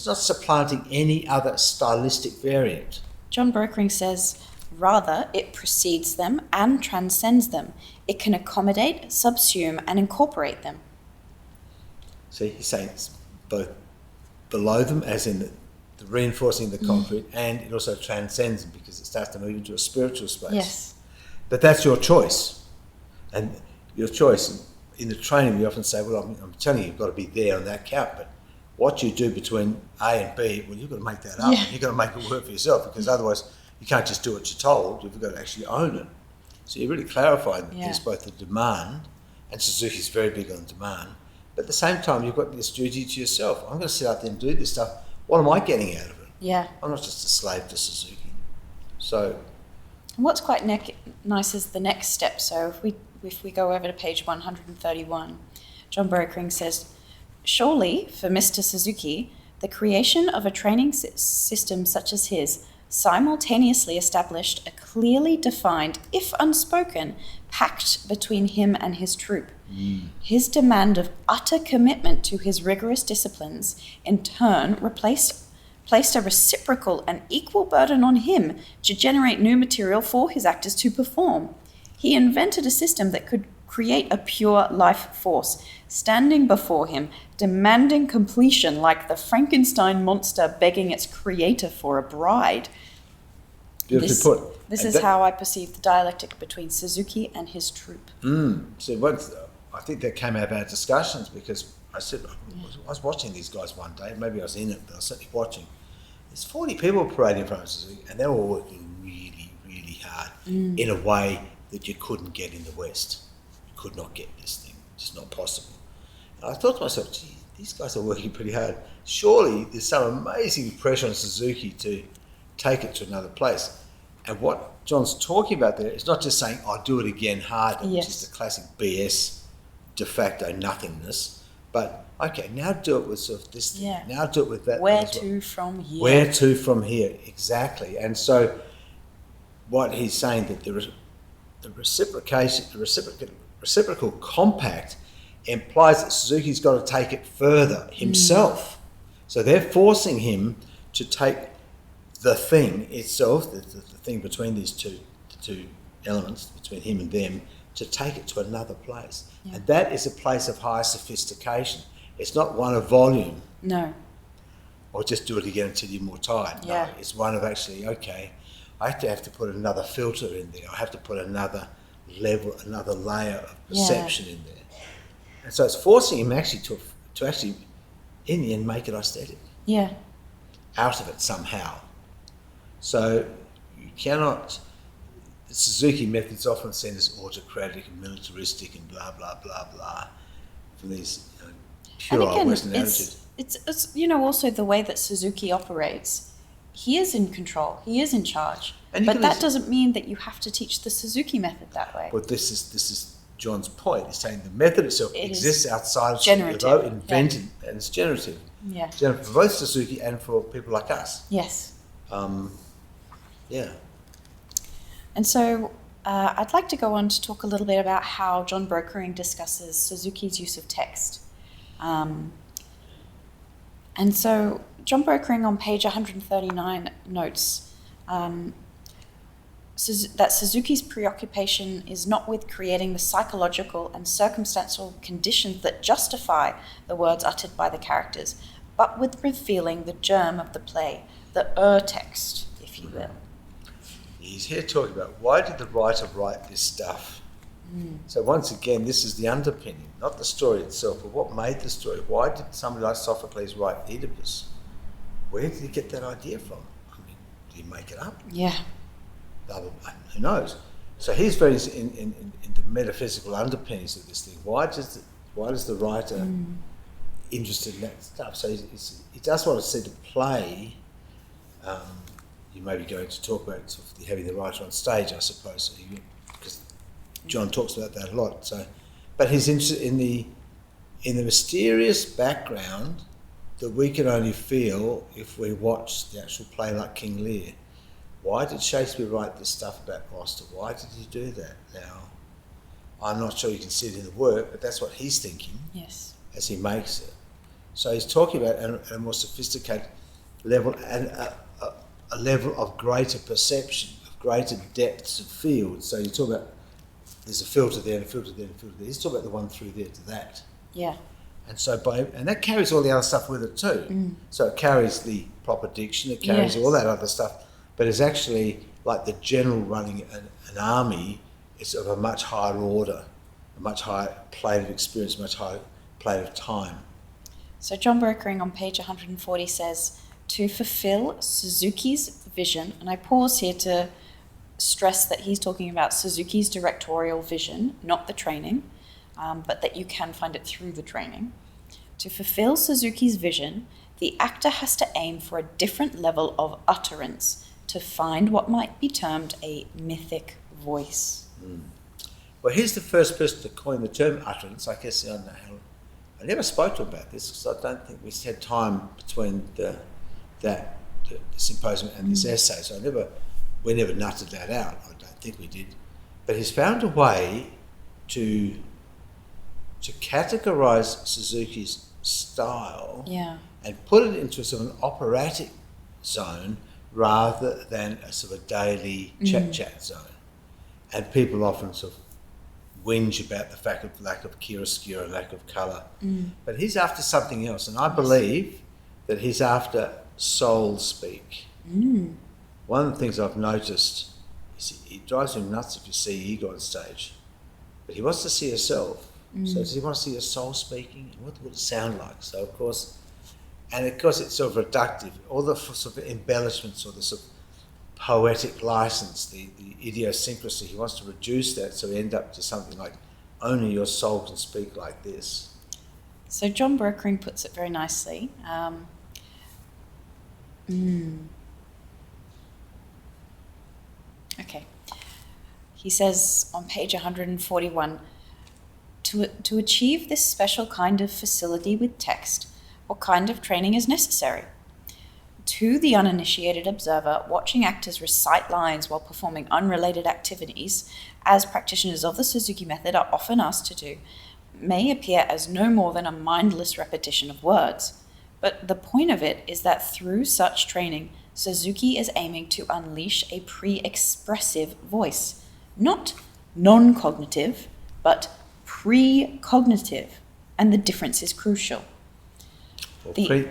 supplanting any other stylistic variant. Jon Brokering says, rather, it precedes them and transcends them. It can accommodate, subsume, and incorporate them. See, he's saying it's both below them, as in the reinforcing the concrete, and it also transcends them because it starts to move into a spiritual space. Yes. But that's your choice. And your choice, in the training, we often say, well, I'm telling you, you've got to be there on that count, but what you do between A and B, well, you've got to make that up. You've got to make it work for yourself, because otherwise you can't just do what you're told. You've got to actually own it. So you're really clarifying Yeah. there's both the demand, and Suzuki's very big on demand, but at the same time you've got this duty to yourself. I'm going to sit out there and do this stuff. What am I getting out of it? Yeah. I'm not just a slave to Suzuki. So And what's quite nice is the next step. So if we go over to page 131, Jon Brokering says, surely for Mr. Suzuki, the creation of a training system such as his simultaneously established a clearly defined, if unspoken, pact between him and his troupe. His demand of utter commitment to his rigorous disciplines, in turn, placed a reciprocal and equal burden on him to generate new material for his actors to perform. He invented a system that could create a pure life force, standing before him, demanding completion like the Frankenstein monster begging its creator for a bride. beautifully put. This And is that- how I perceive the dialectic between Suzuki and his troupe. So once, I think that came out of our discussions because I said, I was watching these guys one day, maybe I was in it, but I was certainly watching. There's 40 people parading in front of Suzuki, and they were working really, really hard in a way that you couldn't get in the West. You could not get this thing, just not possible. And I thought to myself, gee, these guys are working pretty hard. Surely there's some amazing pressure on Suzuki to take it to another place. And what John's talking about there is not just saying, I'll do it again harder, which is the classic BS, de facto nothingness, but okay, now do it with sort of this thing, now do it with that. Where to from here? Where to from here, exactly. And so what he's saying that the reciprocal compact implies that Suzuki's got to take it further himself. So they're forcing him to take the thing itself, the thing between these two elements, between him and them, to take it to another place. And that is a place of higher sophistication. It's not one of volume. No. Or just do it again until you're more tired. Yeah. No, it's one of actually, okay, I have to put another filter in there. I have to put another level, another layer of perception in there. And so it's forcing him actually to actually, in the end, make it aesthetic. Yeah. Out of it somehow. So you cannot, the Suzuki method's often seen as autocratic and militaristic and blah, blah, blah, blah, for these pure And again, Western attitudes. it's also the way that Suzuki operates. He is in control. He is in charge. But that doesn't mean that you have to teach the Suzuki method that way. But this is John's point. He's saying the method itself exists outside of generative. Suzuki, invented, and it's generative. Yeah. Generative for both Suzuki and for people like us. Yes. Yeah. And so I'd like to go on to talk a little bit about how Jon Brokering discusses Suzuki's use of text. And so Jon Brokering on page 139 notes that Suzuki's preoccupation is not with creating the psychological and circumstantial conditions that justify the words uttered by the characters, but with revealing the germ of the play, the text, if you will. He's here talking about why did the writer write this stuff? So once again, this is the underpinning, not the story itself, but what made the story. Why did somebody like Sophocles write Oedipus? Where did he get that idea from? I mean, did he make it up? Yeah. Who knows? So he's very in the metaphysical underpinnings of this thing. Why does the writer interested in that stuff? So he does want to see the play. You may be going to talk about sort of having the writer on stage, I suppose, because John talks about that a lot. So, but he's interested in the mysterious background that we can only feel if we watch the actual play like King Lear. Why did Shakespeare write this stuff about Gloucester? Why did he do that? Now, I'm not sure you can see it in the work, but that's what he's thinking as he makes it. So he's talking about a more sophisticated level and a level of greater perception, of greater depths of field. So you talk about there's a filter there and a filter there and a filter there. He's talking about the one through there to that. Yeah. And so and that carries all the other stuff with it too. So it carries the proper diction, it carries all that other stuff, but it's actually like the general running an army. It's of a much higher order, a much higher plane of experience, much higher plane of time. So Jon Brokering on page 140 says, to fulfill Suzuki's vision, and I pause here to stress that he's talking about Suzuki's directorial vision, not the training, but that you can find it through the training. To fulfill Suzuki's vision, the actor has to aim for a different level of utterance to find what might be termed a mythic voice. Well, he's the first person to coin the term utterance. I guess I never spoke to him about this because I don't think we had time between the symposium and this essay, so we never nutted that out. I don't think we did. But he's found a way to categorise Suzuki's style and put it into sort of an operatic zone rather than a sort of daily chat zone. And people often sort of whinge about the fact of lack of chiaroscuro, lack of colour. But he's after something else, and I believe that he's after soul speak. One of the things I've noticed is he drives him nuts if you see ego on stage, but he wants to see yourself. So does he want to see your soul speaking? What would it sound like? So of course it's sort of reductive, all the sort of embellishments or the sort of poetic license, the idiosyncrasy, he wants to reduce that so we end up to something like only your soul can speak like this. So Jon Brokering puts it very nicely. Okay. He says on page 141, to achieve this special kind of facility with text, what kind of training is necessary? To the uninitiated observer, watching actors recite lines while performing unrelated activities, as practitioners of the Suzuki method are often asked to do, may appear as no more than a mindless repetition of words. But the point of it is that through such training, Suzuki is aiming to unleash a pre-expressive voice, not non-cognitive, but pre-cognitive, and the difference is crucial. The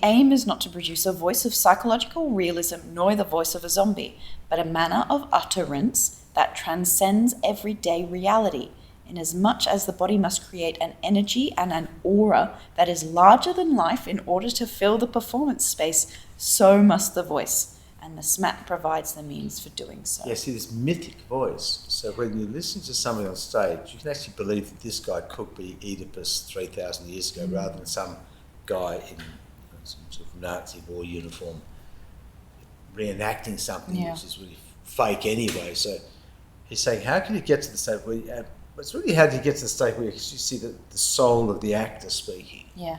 aim is not to produce a voice of psychological realism nor the voice of a zombie, but a manner of utterance that transcends everyday reality, inasmuch as the body must create an energy and an aura that is larger than life in order to fill the performance space, so must the voice, and the smat provides the means for doing so. Yeah, see, this mythic voice. So when you listen to somebody on stage, you can actually believe that this guy could be Oedipus 3,000 years ago rather than some guy in some sort of Nazi war uniform reenacting something which is really fake anyway. So he's saying, how can you get to the state where it's really hard to get to the state where you see the soul of the actor speaking. Yeah.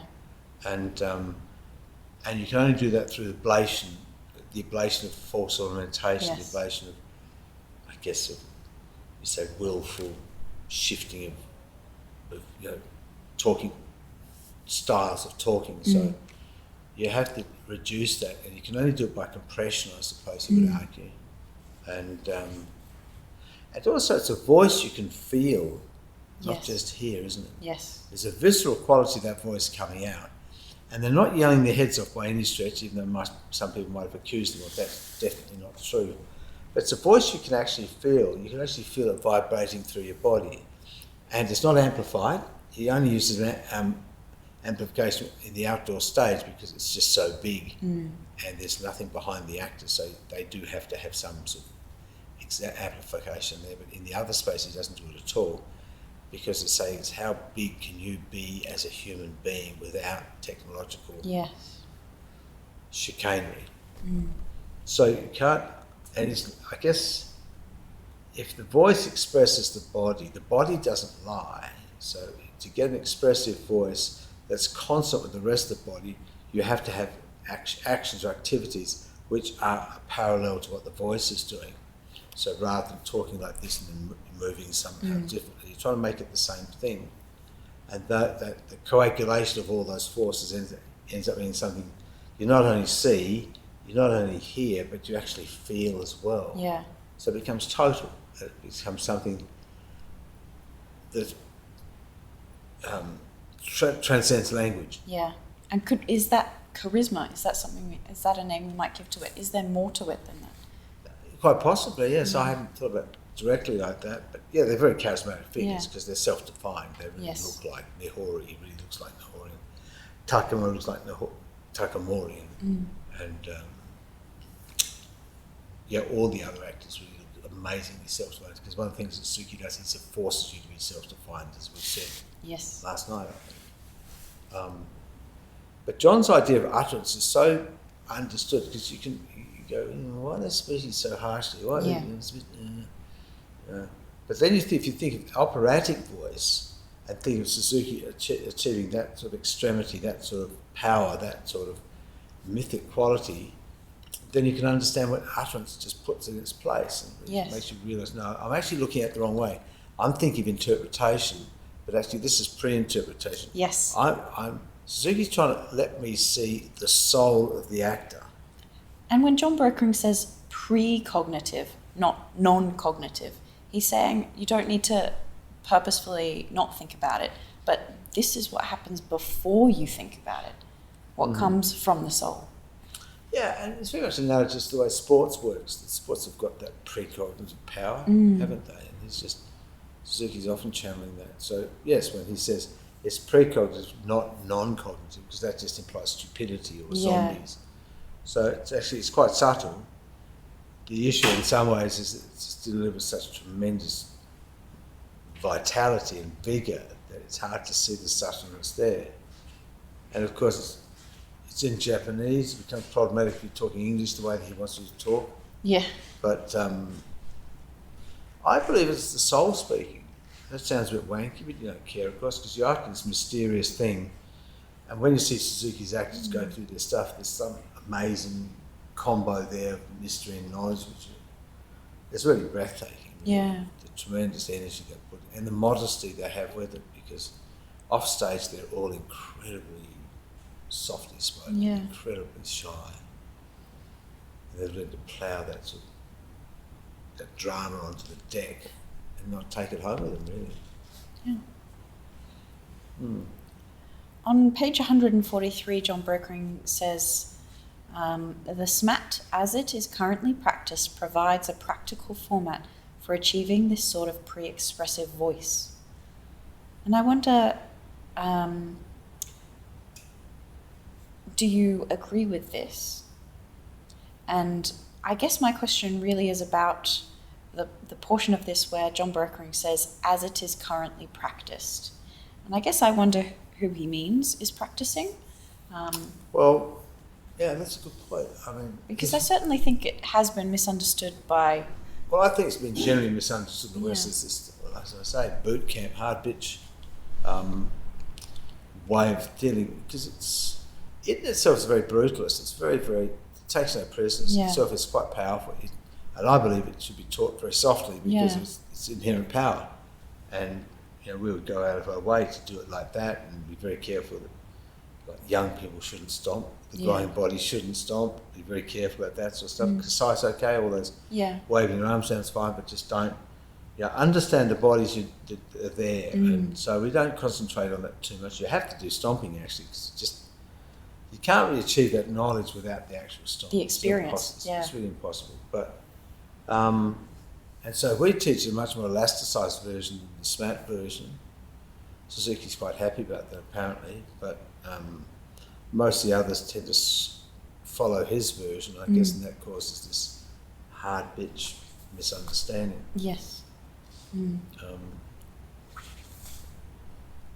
And you can only do that through the ablation of false ornamentation, the ablation of, I guess, you say, willful shifting of talking styles of talking. So you have to reduce that, and you can only do it by compression, I suppose you would argue. And also it's a voice you can feel, not just hear, isn't it? Yes. There's a visceral quality to that voice coming out. And they're not yelling their heads off by any stretch, even though some people might have accused them of that. That's definitely not true. But it's a voice you can actually feel. You can actually feel it vibrating through your body. And it's not amplified. He only uses amplification in the outdoor stage because it's just so big and there's nothing behind the actor, so they do have to have some sort of amplification there. But in the other space, he doesn't do it at all, because it's saying it's how big can you be as a human being without technological chicanery. So you can't, and I guess if the voice expresses the body doesn't lie. So to get an expressive voice that's constant with the rest of the body, you have to have actions or activities which are parallel to what the voice is doing. So rather than talking like this and then moving somehow differently, you're trying to make it the same thing. And the coagulation of all those forces ends up being something you not only see, you not only hear, but you actually feel as well. Yeah. So it becomes total. It becomes something that transcends language. Yeah. And is that charisma? Is that a name we might give to it? Is there more to it than that? Quite possibly, yes. I haven't thought about it directly like that, but yeah, they're very charismatic figures because they're self-defined. They really look like Nihori. He really looks like Nihori. Takamori looks like Takamori, and all the other actors really look amazingly self-defined, because one of the things that Suzuki does is it forces you to be self-defined, as we said last night, I think. But John's idea of utterance is so understood, because you go, why are they speaking so harshly? Why are they, it's a bit, But then if you think of operatic voice and think of Suzuki achieving that sort of extremity, that sort of power, that sort of mythic quality, then you can understand what utterance just puts in its place, and it makes you realise, no, I'm actually looking at it the wrong way. I'm thinking of interpretation, but actually this is pre-interpretation. Yes. Suzuki's trying to let me see the soul of the actor. And when Jon Brokering says precognitive, not non-cognitive, he's saying you don't need to purposefully not think about it, but this is what happens before you think about it, what comes from the soul. Yeah, and it's very much analogous to the way sports works. The sports have got that precognitive power, haven't they? And it's just, Suzuki's often channeling that. So, yes, when he says it's precognitive, not non-cognitive, because that just implies stupidity or zombies. So it's quite subtle. The issue in some ways is that it delivers such tremendous vitality and vigour that it's hard to see the subtleness there. And of course, it's in Japanese. It becomes problematic if you're talking English the way that he wants you to talk. Yeah. But I believe it's the soul speaking. That sounds a bit wanky, but you don't care, of course, because you're after this mysterious thing. And when you see Suzuki's actors go through their stuff, there's some amazing combo there of mystery and knowledge, which is really breathtaking. Yeah. The tremendous energy they put, and the modesty they have with it, because off stage they're all incredibly softly spoken, incredibly shy. And they've learned to plough that sort of that drama onto the deck and not take it home with them, really. Yeah. On page 143, Jon Brokering says, the SMAT, as it is currently practiced, provides a practical format for achieving this sort of pre-expressive voice. And I wonder, do you agree with this? And I guess my question really is about the portion of this where Jon Brokering says, as it is currently practiced. And I guess I wonder who he means is practicing. Well, yeah, that's a good point. I mean, because I certainly think it has been misunderstood by... Well, I think it's been generally misunderstood in the West as this, as I say, boot camp, hard bitch way of dealing, because it in itself is very brutalist. It's very, very, it takes no prisoners. It itself is quite powerful. And I believe it should be taught very softly, because it's inherent power. And we would go out of our way to do it like that, and be very careful that young people shouldn't stomp, the growing body shouldn't stomp, be very careful about that sort of stuff. Concise, okay, all those waving your arms sounds fine, but just don't, understand the bodies that are there. And so we don't concentrate on that too much. You have to do stomping, actually, because you can't really achieve that knowledge without the actual stomp. The experience, It's really impossible. But and so we teach a much more elasticized version than the SMAT version. Suzuki's quite happy about that, apparently, but most of the others tend to follow his version, I guess, and that causes this hard bitch misunderstanding. Yes.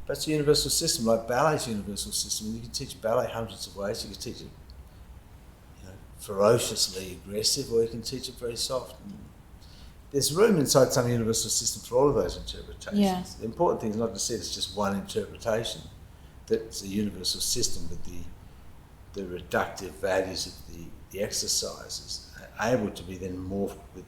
But it's a universal system, like ballet's a universal system. You can teach ballet hundreds of ways. You can teach it ferociously aggressive, or you can teach it very soft. And there's room inside some universal system for all of those interpretations. Yeah. The important thing is not to see it as just one interpretation, that's a universal system, but the reductive values of the exercises are able to be then morphed with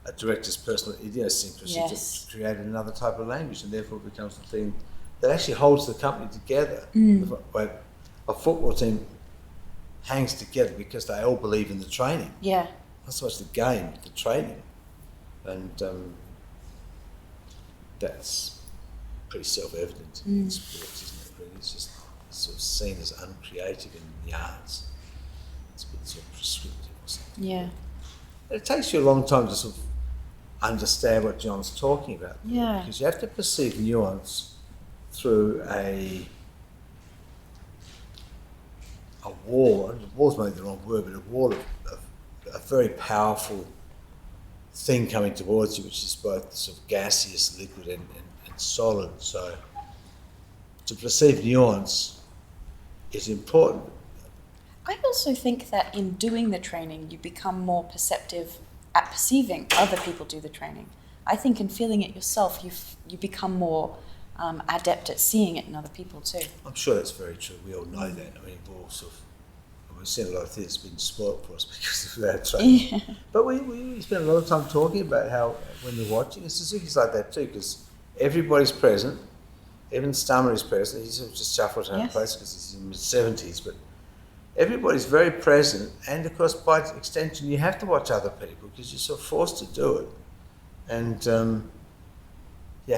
a director's personal idiosyncrasy to create another type of language, and therefore it becomes the thing that actually holds the company together. A football team hangs together because they all believe in the training. Yeah. Not so much the game, the training. And that's pretty self-evident in sports, isn't it, really? It's just sort of seen as uncreative in the arts. It's a bit sort of prescriptive or something. Yeah. It takes you a long time to sort of understand what John's talking about. Yeah. Because you have to perceive nuance through a wall. Wall's maybe the wrong word, but a wall of very powerful thing coming towards you, which is both sort of gaseous, liquid, and solid. So to perceive nuance is important. I also think that in doing the training, you become more perceptive at perceiving other people do the training. I think in feeling it yourself, you become more adept at seeing it in other people too. I'm sure that's very true. We all know that. I mean, we've seen a lot of things been spoilt for us because of that training. Yeah. But we spend a lot of time talking about how when we're watching, and Suzuki's like that too, because everybody's present. Even Stammer is present. He's sort of just shuffled out of place because he's in his 70s, but everybody's very present, and of course, by extension, you have to watch other people because you're sort of forced to do it. And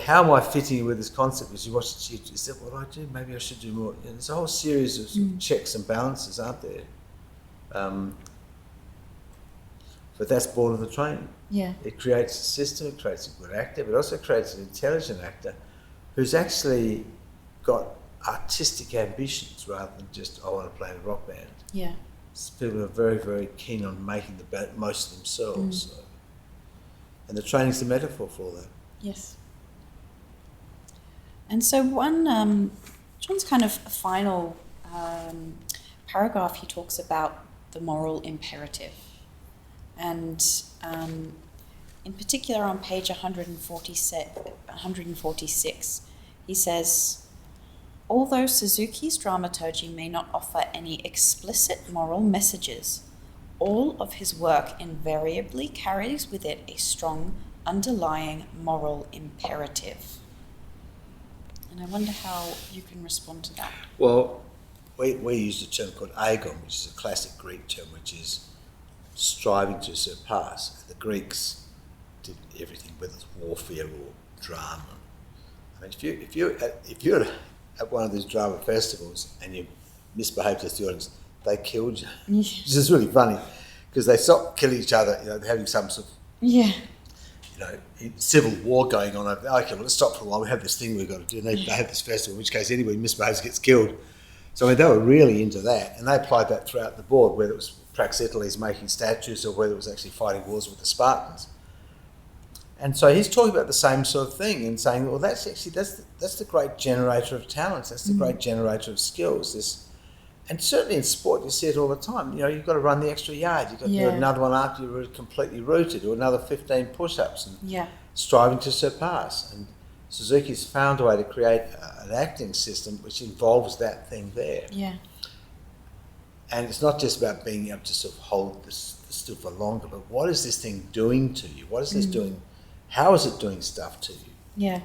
how am I fitting in with this concept? As you watch the chief, is that what I do? Maybe I should do more. There's a whole series of, sort of checks and balances, aren't there? But that's born of the training. Yeah. It creates a system. It creates a good actor, but it also creates an intelligent actor who's actually got artistic ambitions rather than just, I want to play in a rock band. Yeah. So people are very, very keen on making the most of themselves. So. And the training's the metaphor for all that. Yes. And so Jon's kind of final paragraph, he talks about the moral imperative. And in particular on page 146, he says, although Suzuki's dramaturgy may not offer any explicit moral messages, all of his work invariably carries with it a strong underlying moral imperative. And I wonder how you can respond to that. Well, we use a term called agon, which is a classic Greek term, which is striving to surpass. The Greeks did everything, whether it's warfare or drama. I mean, if you're at one of these drama festivals and you misbehaved to the audience, they killed you. Which is really funny because they stopped killing each other. They're having some sort of civil war going on. Okay, well, let's stop for a while. We have this thing we've got to do. And they have this festival, in which case anybody who misbehaves gets killed. So I mean, they were really into that, and they applied that throughout the board, whether it was Praxiteles making statues or whether it was actually fighting wars with the Spartans. And so he's talking about the same sort of thing and saying, well, that's the great generator of talents. That's the great generator of skills. And certainly in sport, you see it all the time. You've got to run the extra yard. You've got to do another one after you're completely rooted, or another 15 push-ups, and striving to surpass. And Suzuki's found a way to create an acting system which involves that thing there. Yeah. And it's not just about being able to sort of hold this still for longer, but what is this thing doing to you? What is this doing? How is it doing stuff to you? Yeah.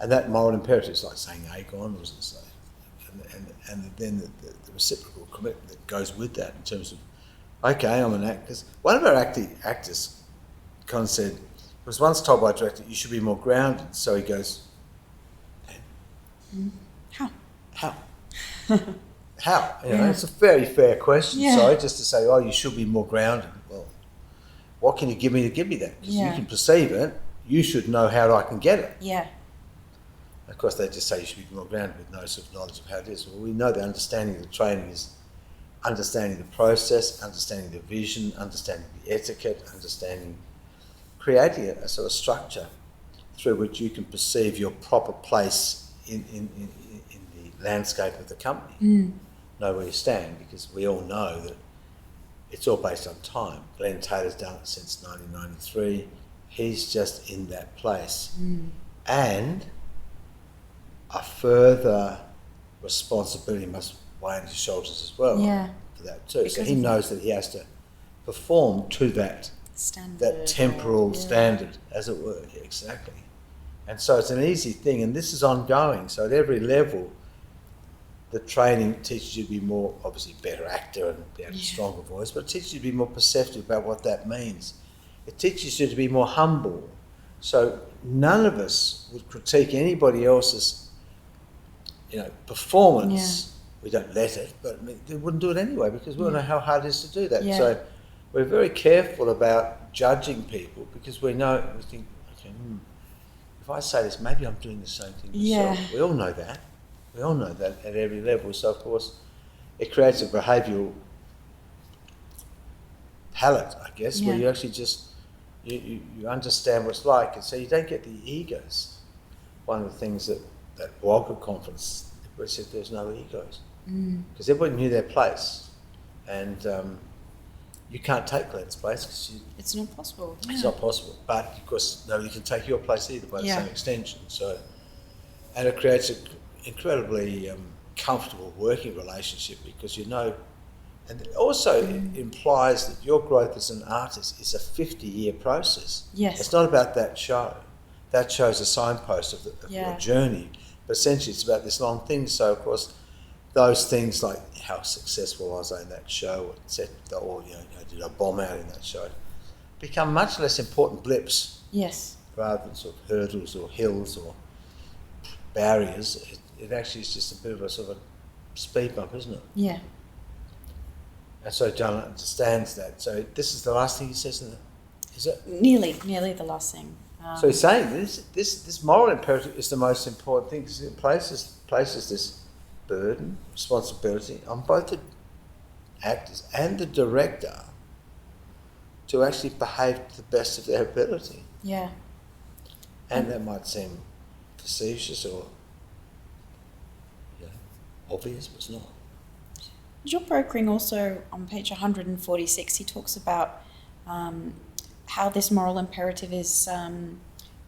And that moral imperative is like saying agon, or say, and then the reciprocal commitment that goes with that in terms of, okay, I'm an actor. Because one of our actors kind of said, was once told by a director, you should be more grounded. So he goes, How? How? It's a very fair question. Yeah. Sorry, just to say, oh, you should be more grounded. Well, what can you give me to give me that? Because you can perceive it. You should know how I can get it. Yeah. Of course, they just say you should be more grounded with no sort of knowledge of how it is. Well, we know the understanding of the training is understanding the process, understanding the vision, understanding the etiquette, creating a sort of structure through which you can perceive your proper place in the landscape of the company. Know where you stand, because we all know that it's all based on time. Glenn Taylor's done it since 1993. He's just in that place. And a further responsibility must weigh on his shoulders as well for that too. So he knows that he has to perform to that standard, that temporal standard, as it were. Yeah, exactly. And so it's an easy thing, and this is ongoing. So at every level, the training teaches you to be more, obviously, better actor and be able to stronger voice, but it teaches you to be more perceptive about what that means. It teaches you to be more humble. So none of us would critique anybody else's performance. We don't let it, but they wouldn't do it anyway, because we all know how hard it is to do that. So we're very careful about judging people, because we think, okay, if I say this, maybe I'm doing the same thing myself. We all know that. We all know that at every level. So of course, it creates a behavioural palette, I guess, where you actually just you understand what it's like, and so you don't get the egos. One of the things that Wagner conference, everybody said there's no egos, because everybody knew their place, and you can't take Glenn's place because it's not possible. It's not possible. But of course, nobody can take your place either by the same extension. So, and it creates an incredibly comfortable working relationship because you know, and also it implies that your growth as an artist is a 50-year process. Yes. It's not about that show. That show's a signpost of your journey. But essentially, it's about this long thing. So, of course, those things like how successful was I in that show, or did I bomb out in that show, become much less important blips. Yes. Rather than sort of hurdles or hills or barriers. It actually is just a bit of a sort of a speed bump, isn't it? Yeah. And so John understands that. So this is the last thing he says in is it? Nearly the last thing. So he's saying this moral imperative is the most important thing because it places this burden, responsibility on both the actors and the director to actually behave to the best of their ability. Yeah. And that might seem facetious or obvious, but it's not. Jon Brokering also, on page 146, he talks about how this moral imperative is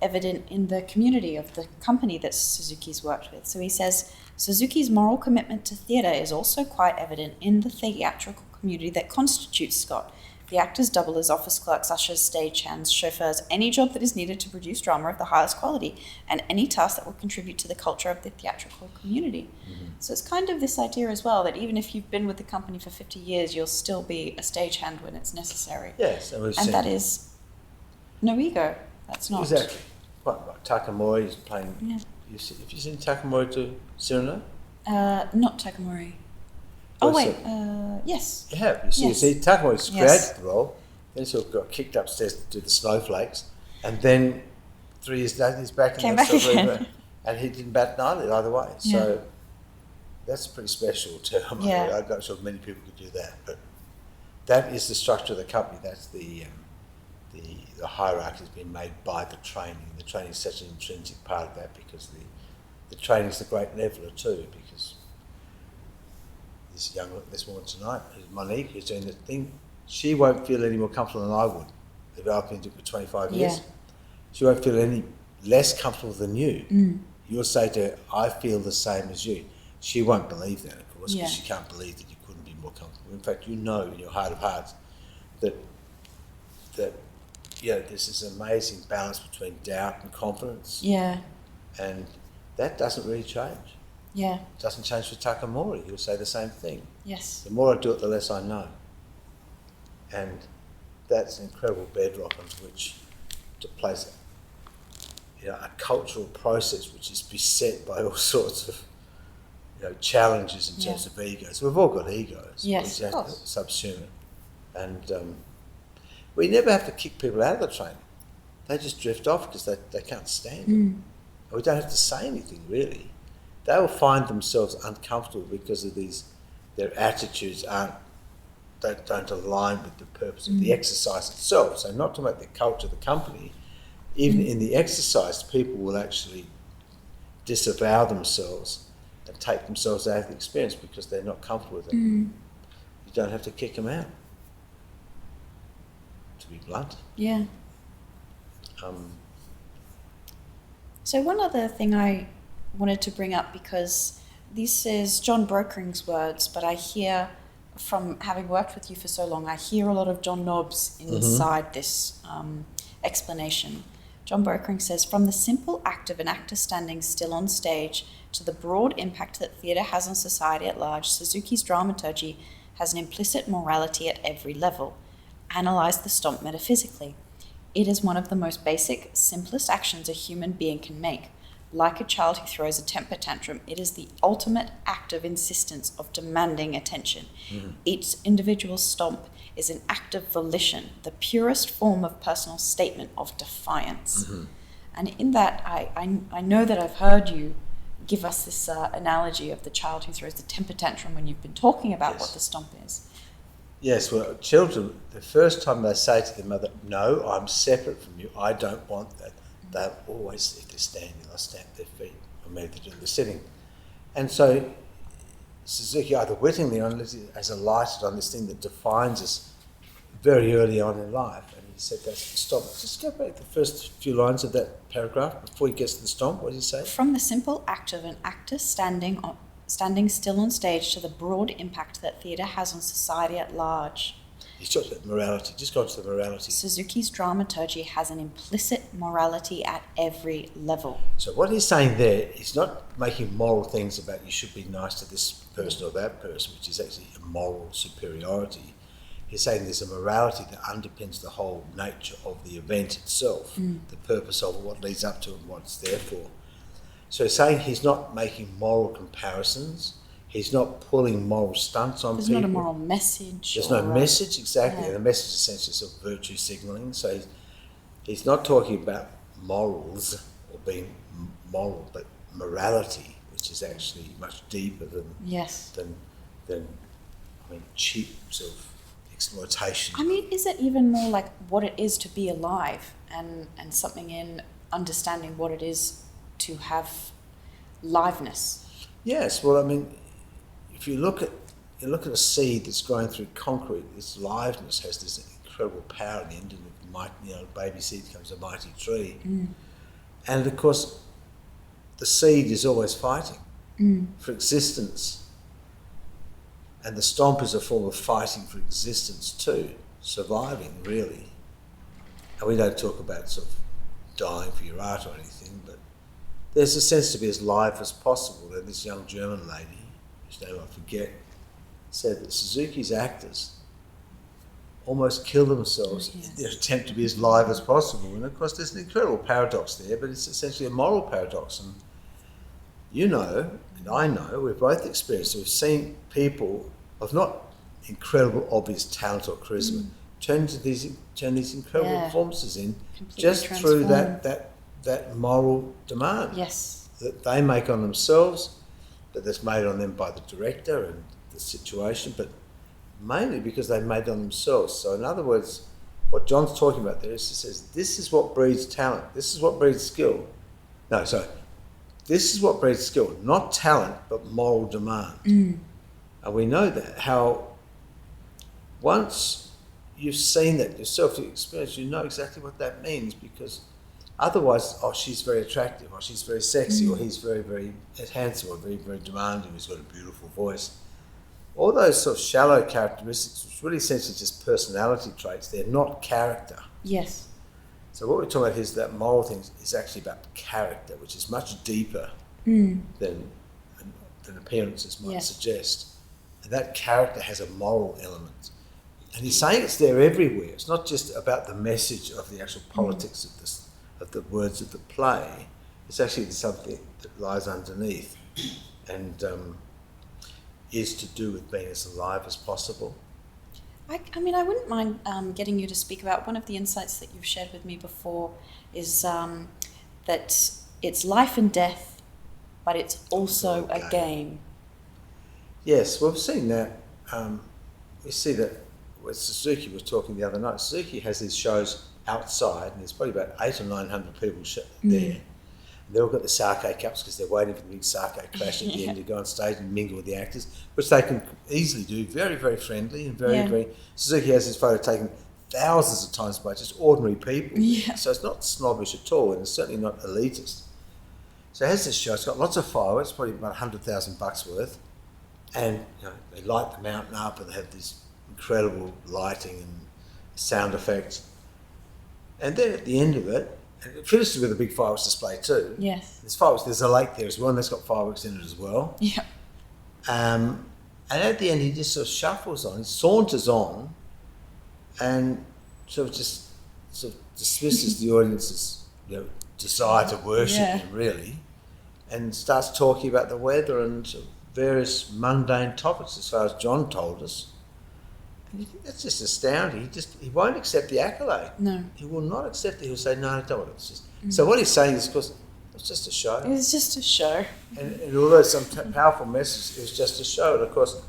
evident in the community of the company that Suzuki's worked with. So he says, Suzuki's moral commitment to theatre is also quite evident in the theatrical community that constitutes Scott. The actors double as office clerks, ushers, stagehands, chauffeurs, any job that is needed to produce drama of the highest quality, and any task that will contribute to the culture of the theatrical community. Mm-hmm. So it's kind of this idea as well that even if you've been with the company for 50 years, you'll still be a stagehand when it's necessary. Yes, and that is no ego. That's not exactly. Like Takamori is playing. Yeah. Have you seen Takamori to Cyrano? Not Takamori. Oh wait, yes. You have. You see, Takamori's created the role, then sort of got kicked upstairs to do the snowflakes, and then 3 years later he's back in that again. And he didn't bat an eyelid either way. Yeah. So that's pretty special too. I'm not sure many people could do that, but that is the structure of the company. That's the hierarchy has been made by the training. The training is such an intrinsic part of that because the training is the great leveler too. Because this woman tonight, Monique, who's doing the thing, she won't feel any more comfortable than I would if I've been doing it for 25 years. Yeah. She won't feel any less comfortable than you. Mm. You'll say to her, I feel the same as you. She won't believe that, of course, because she can't believe that you couldn't be more comfortable. In fact, you know in your heart of hearts that there's this amazing balance between doubt and confidence. Yeah. And that doesn't really change. Yeah. It doesn't change for Takamori. He'll say the same thing. Yes. The more I do it, the less I know. And that's an incredible bedrock on which to place a cultural process which is beset by all sorts of challenges in terms of egos. We've all got egos. Yes, of course. Subsume it. And we never have to kick people out of the training. They just drift off because they can't stand it. We don't have to say anything really. They will find themselves uncomfortable because of their attitudes don't align with the purpose of the exercise itself. So not to make the culture of the company, even in the exercise, people will actually disavow themselves and take themselves out of the experience because they're not comfortable with it. You don't have to kick them out, to be blunt. Yeah. So one other thing I wanted to bring up, because this is Jon Brokering's words, but I hear, from having worked with you for so long, I hear a lot of John Nobbs inside this explanation. Jon Brokering says, from the simple act of an actor standing still on stage to the broad impact that theatre has on society at large, Suzuki's dramaturgy has an implicit morality at every level. Analyze the stomp metaphysically. It is one of the most basic, simplest actions a human being can make. Like a child who throws a temper tantrum, it is the ultimate act of insistence, of demanding attention. Each individual stomp is an act of volition, the purest form of personal statement of defiance. And in that, I know that I've heard you give us this analogy of the child who throws the temper tantrum when you've been talking about what the stomp is. Yes, well, children, the first time they say to their mother, "No, I'm separate from you, I don't want that," they'll always, if they're standing, they'll stamp their feet, or maybe they're doing the sitting. And so Suzuki either wittingly or unwittingly has alighted on this thing that defines us very early on in life. And he said, "That's stop it." Just go back the first few lines of that paragraph before he gets to the stomp. What did he say? From the simple act of an actor standing still on stage to the broad impact that theatre has on society at large. He's talking about morality. Just go on to the morality. Suzuki's dramaturgy has an implicit morality at every level. So what he's saying there, he's not making moral things about you should be nice to this person or that person, which is actually a moral superiority. He's saying there's a morality that underpins the whole nature of the event itself, the purpose of it, what leads up to it, and what it's there for. So he's saying he's not making moral comparisons. He's not pulling moral stunts on There's people. not a moral message. There's no message, exactly. And the message is essentially sort of virtue signalling. So he's not talking about morals or being moral, but morality, which is actually much deeper than cheap sort of exploitation. I mean, is it even more like what it is to be alive and something in understanding what it is to have liveness? Yes, well, I mean, if you look at a seed that's growing through concrete, this liveness has this incredible power in the end, and a baby seed becomes a mighty tree. And of course, the seed is always fighting for existence, and the stomp is a form of fighting for existence too, surviving really. And we don't talk about sort of dying for your art or anything, but there's a sense to be as live as possible. And this young German lady, whose name I forget, said that Suzuki's actors almost kill themselves in their attempt to be as live as possible. And of course there's an incredible paradox there, but it's essentially a moral paradox. And you know, and I know, we've both experienced it. We've seen people of not incredible obvious talent or charisma turn these incredible performances in completely just through transformed. that moral demand that they make on themselves, that's made on them by the director and the situation, but mainly because they made on themselves. So in other words, what John's talking about there is he says, this is what breeds talent, this is what breeds skill. This is what breeds skill, not talent, but moral demand. And we know that, how once you've seen that yourself, you experience, you know exactly what that means, because otherwise, she's very attractive, or she's very sexy, or he's very, very handsome, or very, very demanding, he's got a beautiful voice. All those sort of shallow characteristics, which really essentially just personality traits, they're not character. Yes. So what we're talking about here is that moral thing is actually about character, which is much deeper than appearances might suggest. And that character has a moral element. And he's saying it's there everywhere. It's not just about the message of the actual politics of the words of the play. It's actually something that lies underneath and is to do with being as alive as possible. I mean, I wouldn't mind getting you to speak about one of the insights that you've shared with me before is that it's life and death, but it's also a game. Yes, well, we've seen that. We see that when Suzuki was talking the other night, Suzuki has these shows outside, and there's probably about 800 or 900 people there. They've all got the sake cups because they're waiting for the big sake crash at the end to go on stage and mingle with the actors, which they can easily do, very, very friendly and very... Suzuki has this photo taken thousands of times by just ordinary people. So it's not snobbish at all, and it's certainly not elitist. So it has this show, it's got lots of fireworks, probably about $100,000 worth, and they light the mountain up and they have this incredible lighting and sound effects. And then at the end of it, and it finishes with a big fireworks display too. Yes. There's fireworks. There's a lake there as well, and that's got fireworks in it as well. Yeah. And at the end, he just sort of shuffles on, he saunters on, and sort of dismisses the audience's desire to worship him really, and starts talking about the weather and sort of various mundane topics, as far as John told us. And you think that's just astounding. He won't accept the accolade. No. He will not accept it. He'll say, no, I don't want it. It's just... So what he's saying is, of course, it's just a show. It was just a show. And although some powerful message, it was just a show. And of course,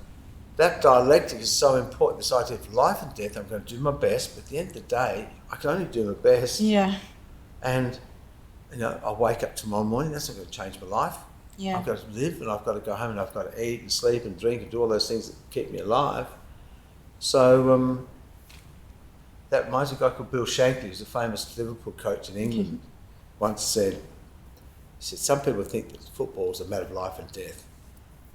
that dialectic is so important. This idea of life and death, I'm going to do my best, but at the end of the day, I can only do my best. Yeah. And, I'll wake up tomorrow morning, that's not going to change my life. Yeah. I've got to live, and I've got to go home, and I've got to eat and sleep and drink and do all those things that keep me alive. So, that reminds me of a guy called Bill Shankly, who's a famous Liverpool coach in England, once said, some people think that football is a matter of life and death.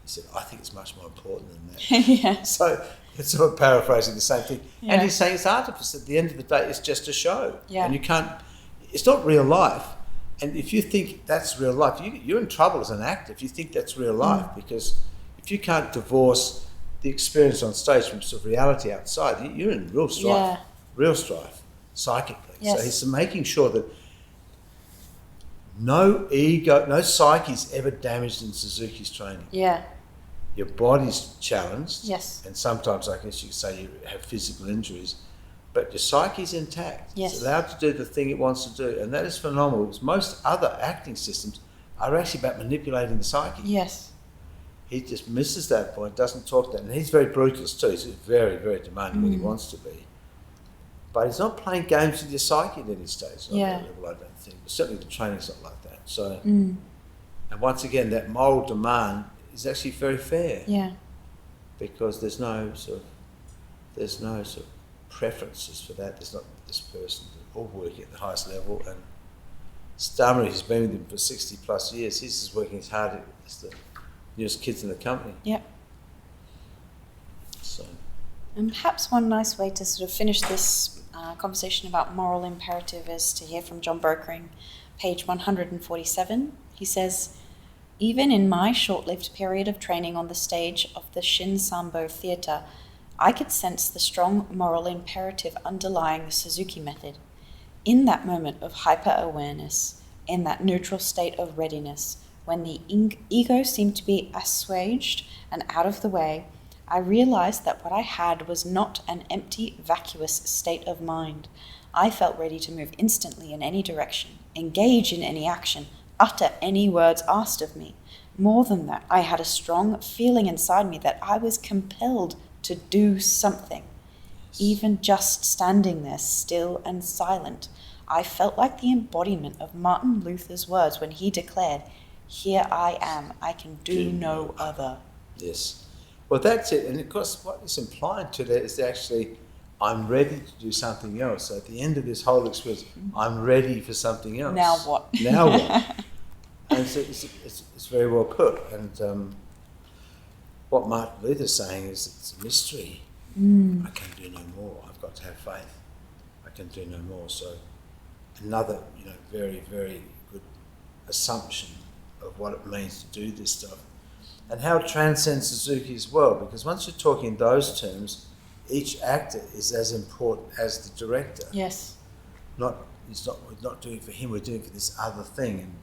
He said, I think it's much more important than that. Yeah. So it's sort of paraphrasing the same thing. Yeah. And he's saying it's artifice. At the end of the day, it's just a show. Yeah. And you can't, it's not real life. And if you think that's real life, you're in trouble as an actor if you think that's real life, because if you can't divorce the experience on stage from sort of reality outside, you're in real strife. Real strife, psychically. Yes. So he's making sure that no ego, no psyche is ever damaged in Suzuki's training. Yeah. Your body's challenged. Yes. And sometimes, I guess you could say, you have physical injuries, but your psyche's intact. Yes. It's allowed to do the thing it wants to do. And that is phenomenal, because most other acting systems are actually about manipulating the psyche. Yes. He just misses that point, doesn't talk that. And he's very brutalist too. He's very, very demanding when he wants to be. But he's not playing games with your psyche at any stage. Not at that level, I don't think. But certainly the training's not like that. So, and once again, that moral demand is actually very fair. Yeah. Because there's no sort of preferences for that. There's not this person. They're all working at the highest level. And Starmer, who's been with him for 60 plus years, he's just working as hard as the newest kids in the company. Yeah. So. And perhaps one nice way to sort of finish this conversation about moral imperative is to hear from Jon Brokering, page 147. He says, even in my short-lived period of training on the stage of the Shin Sambo Theatre, I could sense the strong moral imperative underlying the Suzuki method. In that moment of hyper-awareness, in that neutral state of readiness, when the ego seemed to be assuaged and out of the way, I realized that what I had was not an empty, vacuous state of mind. I felt ready to move instantly in any direction, engage in any action, utter any words asked of me. More than that, I had a strong feeling inside me that I was compelled to do something. Even just standing there still and silent, I felt like the embodiment of Martin Luther's words when he declared, "Here I am, I can do no other." Yes. Well, that's it. And of course, what is implied to that is actually, I'm ready to do something else. So at the end of this whole experience, I'm ready for something else. Now what? Now what? And it's very well put. And what Martin Luther's saying is it's a mystery. I can do no more. I've got to have faith. I can do no more. So another, very, very good assumption of what it means to do this stuff. And how it transcends Suzuki as well, because once you're talking in those terms, each actor is as important as the director. Yes. We're not doing it for him, we're doing it for this other thing. And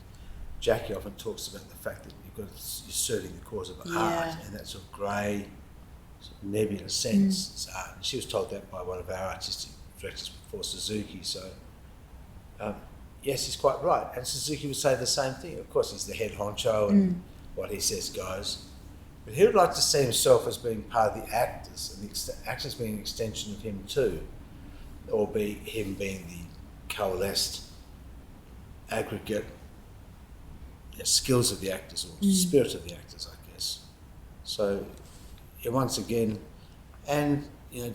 Jackie often talks about the fact that you're serving the cause of art, and that sort of grey, sort of nebulous sense is art. And she was told that by one of our artistic directors before Suzuki. So, yes, he's quite right. And Suzuki would say the same thing. Of course, he's the head honcho, and what he says goes. But he would like to see himself as being part of the actors, and the actors being an extension of him too, or him being the coalesced aggregate skills of the actors, or spirit of the actors, I guess. So, once again, and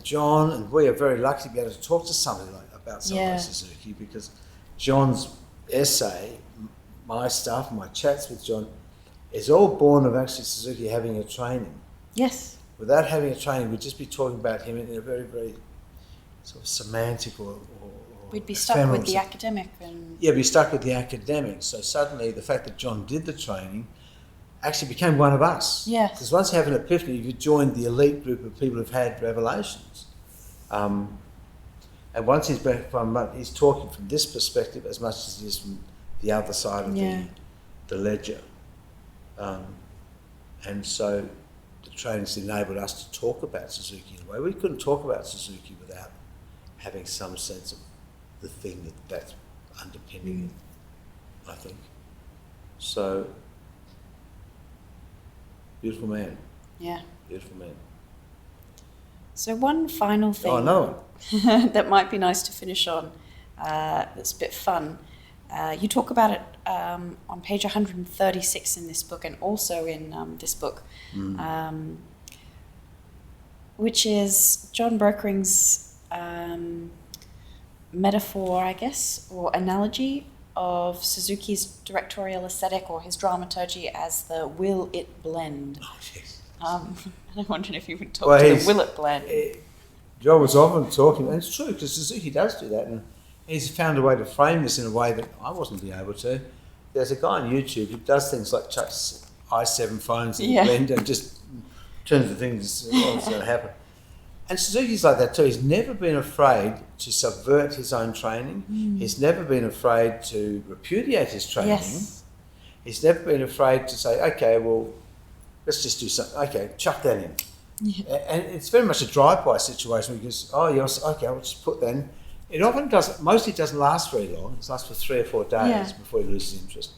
Jon and we are very lucky to be able to talk to somebody about somebody like Suzuki, because Jon's essay, my stuff, my chats with Jon, is all born of actually Suzuki having a training. Yes. Without having a training, we'd just be talking about him in a very, very sort of semantic or we'd be stuck with the academic. Yeah, be stuck with the academic. So suddenly the fact that Jon did the training actually became one of us. Yes. Because once you have an epiphany, you join the elite group of people who've had revelations. And once he's talking from this perspective as much as he is from the other side of the ledger. And so the training's enabled us to talk about Suzuki in a way. We couldn't talk about Suzuki without having some sense of the thing that's underpinning it, I think. So, beautiful man. Yeah. Beautiful man. So one final thing Oh, no. that might be nice to finish on, that's a bit fun. You talk about it on page 136 in this book, and also in this book, which is Jon Brokering's metaphor, I guess, or analogy of Suzuki's directorial aesthetic or his dramaturgy as the will it blend. Oh, yes. I wondered if you would talk to the will it blend. John was often talking, and it's true because Suzuki does do that, and he's found a way to frame this in a way that I wasn't able to. There's a guy on YouTube who does things like chucks i7 phones in the blender and just turns the things what's going to happen. And Suzuki's like that too. He's never been afraid to subvert his own training. He's never been afraid to repudiate his training. Yes. He's never been afraid to say, okay, well, let's just do something. Okay, chuck that in. Yeah. And it's very much a drive-by situation because, yes, okay, I'll just put that in. It often doesn't, mostly doesn't last very long. It lasts for 3 or 4 days before he loses interest.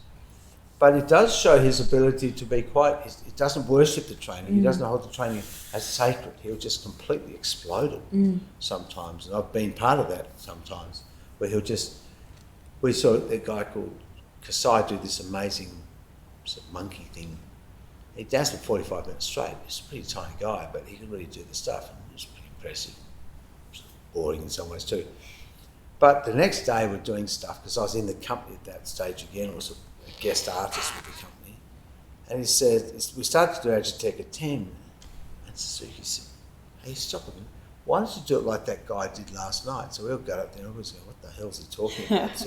But it does show his ability to be quite, he doesn't worship the training. He doesn't hold the training as sacred. He'll just completely explode it sometimes. And I've been part of that sometimes, where we saw a guy called Kasai do this amazing sort of monkey thing. He danced for 45 minutes straight. He's a pretty tiny guy, but he could really do the stuff. And it was pretty impressive. Boring in some ways too. But the next day we're doing stuff, because I was in the company at that stage again, I was a guest artist with the company, and he said, we started to do Agitech at 10, and Suzuki said, hey, stop a minute, why don't you do it like that guy did last night? So we all got up there and everybody's going, what the hell's he talking about?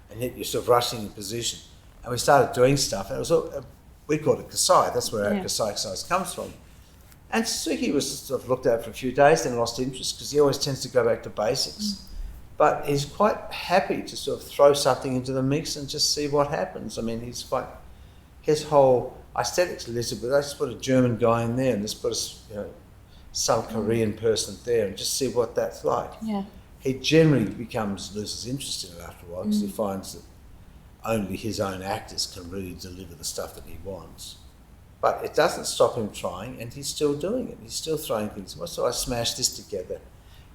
And yet you're sort of rushing in position. And we started doing stuff, and it was all, we called it Kasai, that's where our Kasai exercise comes from. And Suzuki was sort of looked at for a few days, then lost interest, because he always tends to go back to basics. But he's quite happy to sort of throw something into the mix and just see what happens. I mean, his whole aesthetics Elizabeth, I just put a German guy in there and just put some Korean person there and just see what that's like. Yeah. He generally loses interest in it after a while because he finds that only his own actors can really deliver the stuff that he wants. But it doesn't stop him trying, and he's still doing it. He's still throwing things. So I smashed this together.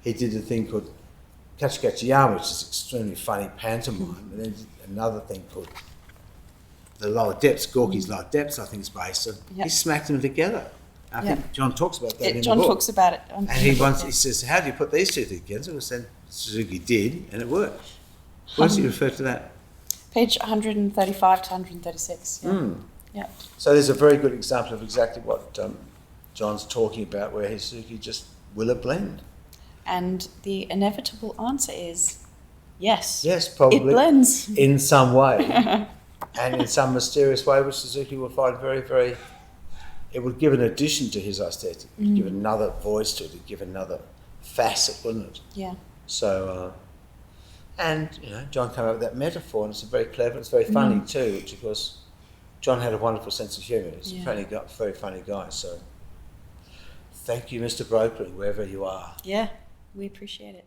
He did a thing called Kachikachiyama, which is extremely funny pantomime, and then another thing called The Lower Depths, Gorky's Lower Depths, I think it's based on. He smacked them together. I think John talks about that in the book. John talks about it. And he says, how do you put these two together? And then Suzuki did, and it worked. Why does he refer to that? Page 135 to 136. Yeah. So there's a very good example of exactly what John's talking about, where Suzuki just will it blend. And the inevitable answer is yes. Yes, probably. It blends. In some way. And in some mysterious way, which Suzuki will find very, very... It would give an addition to his aesthetic. It would give another voice to it. It would give another facet, wouldn't it? Yeah. So, John came up with that metaphor, and it's very clever. It's very funny too, which of course, John had a wonderful sense of humour. He's a very funny guy. So, thank you, Mr. Brokering, wherever you are. Yeah. We appreciate it.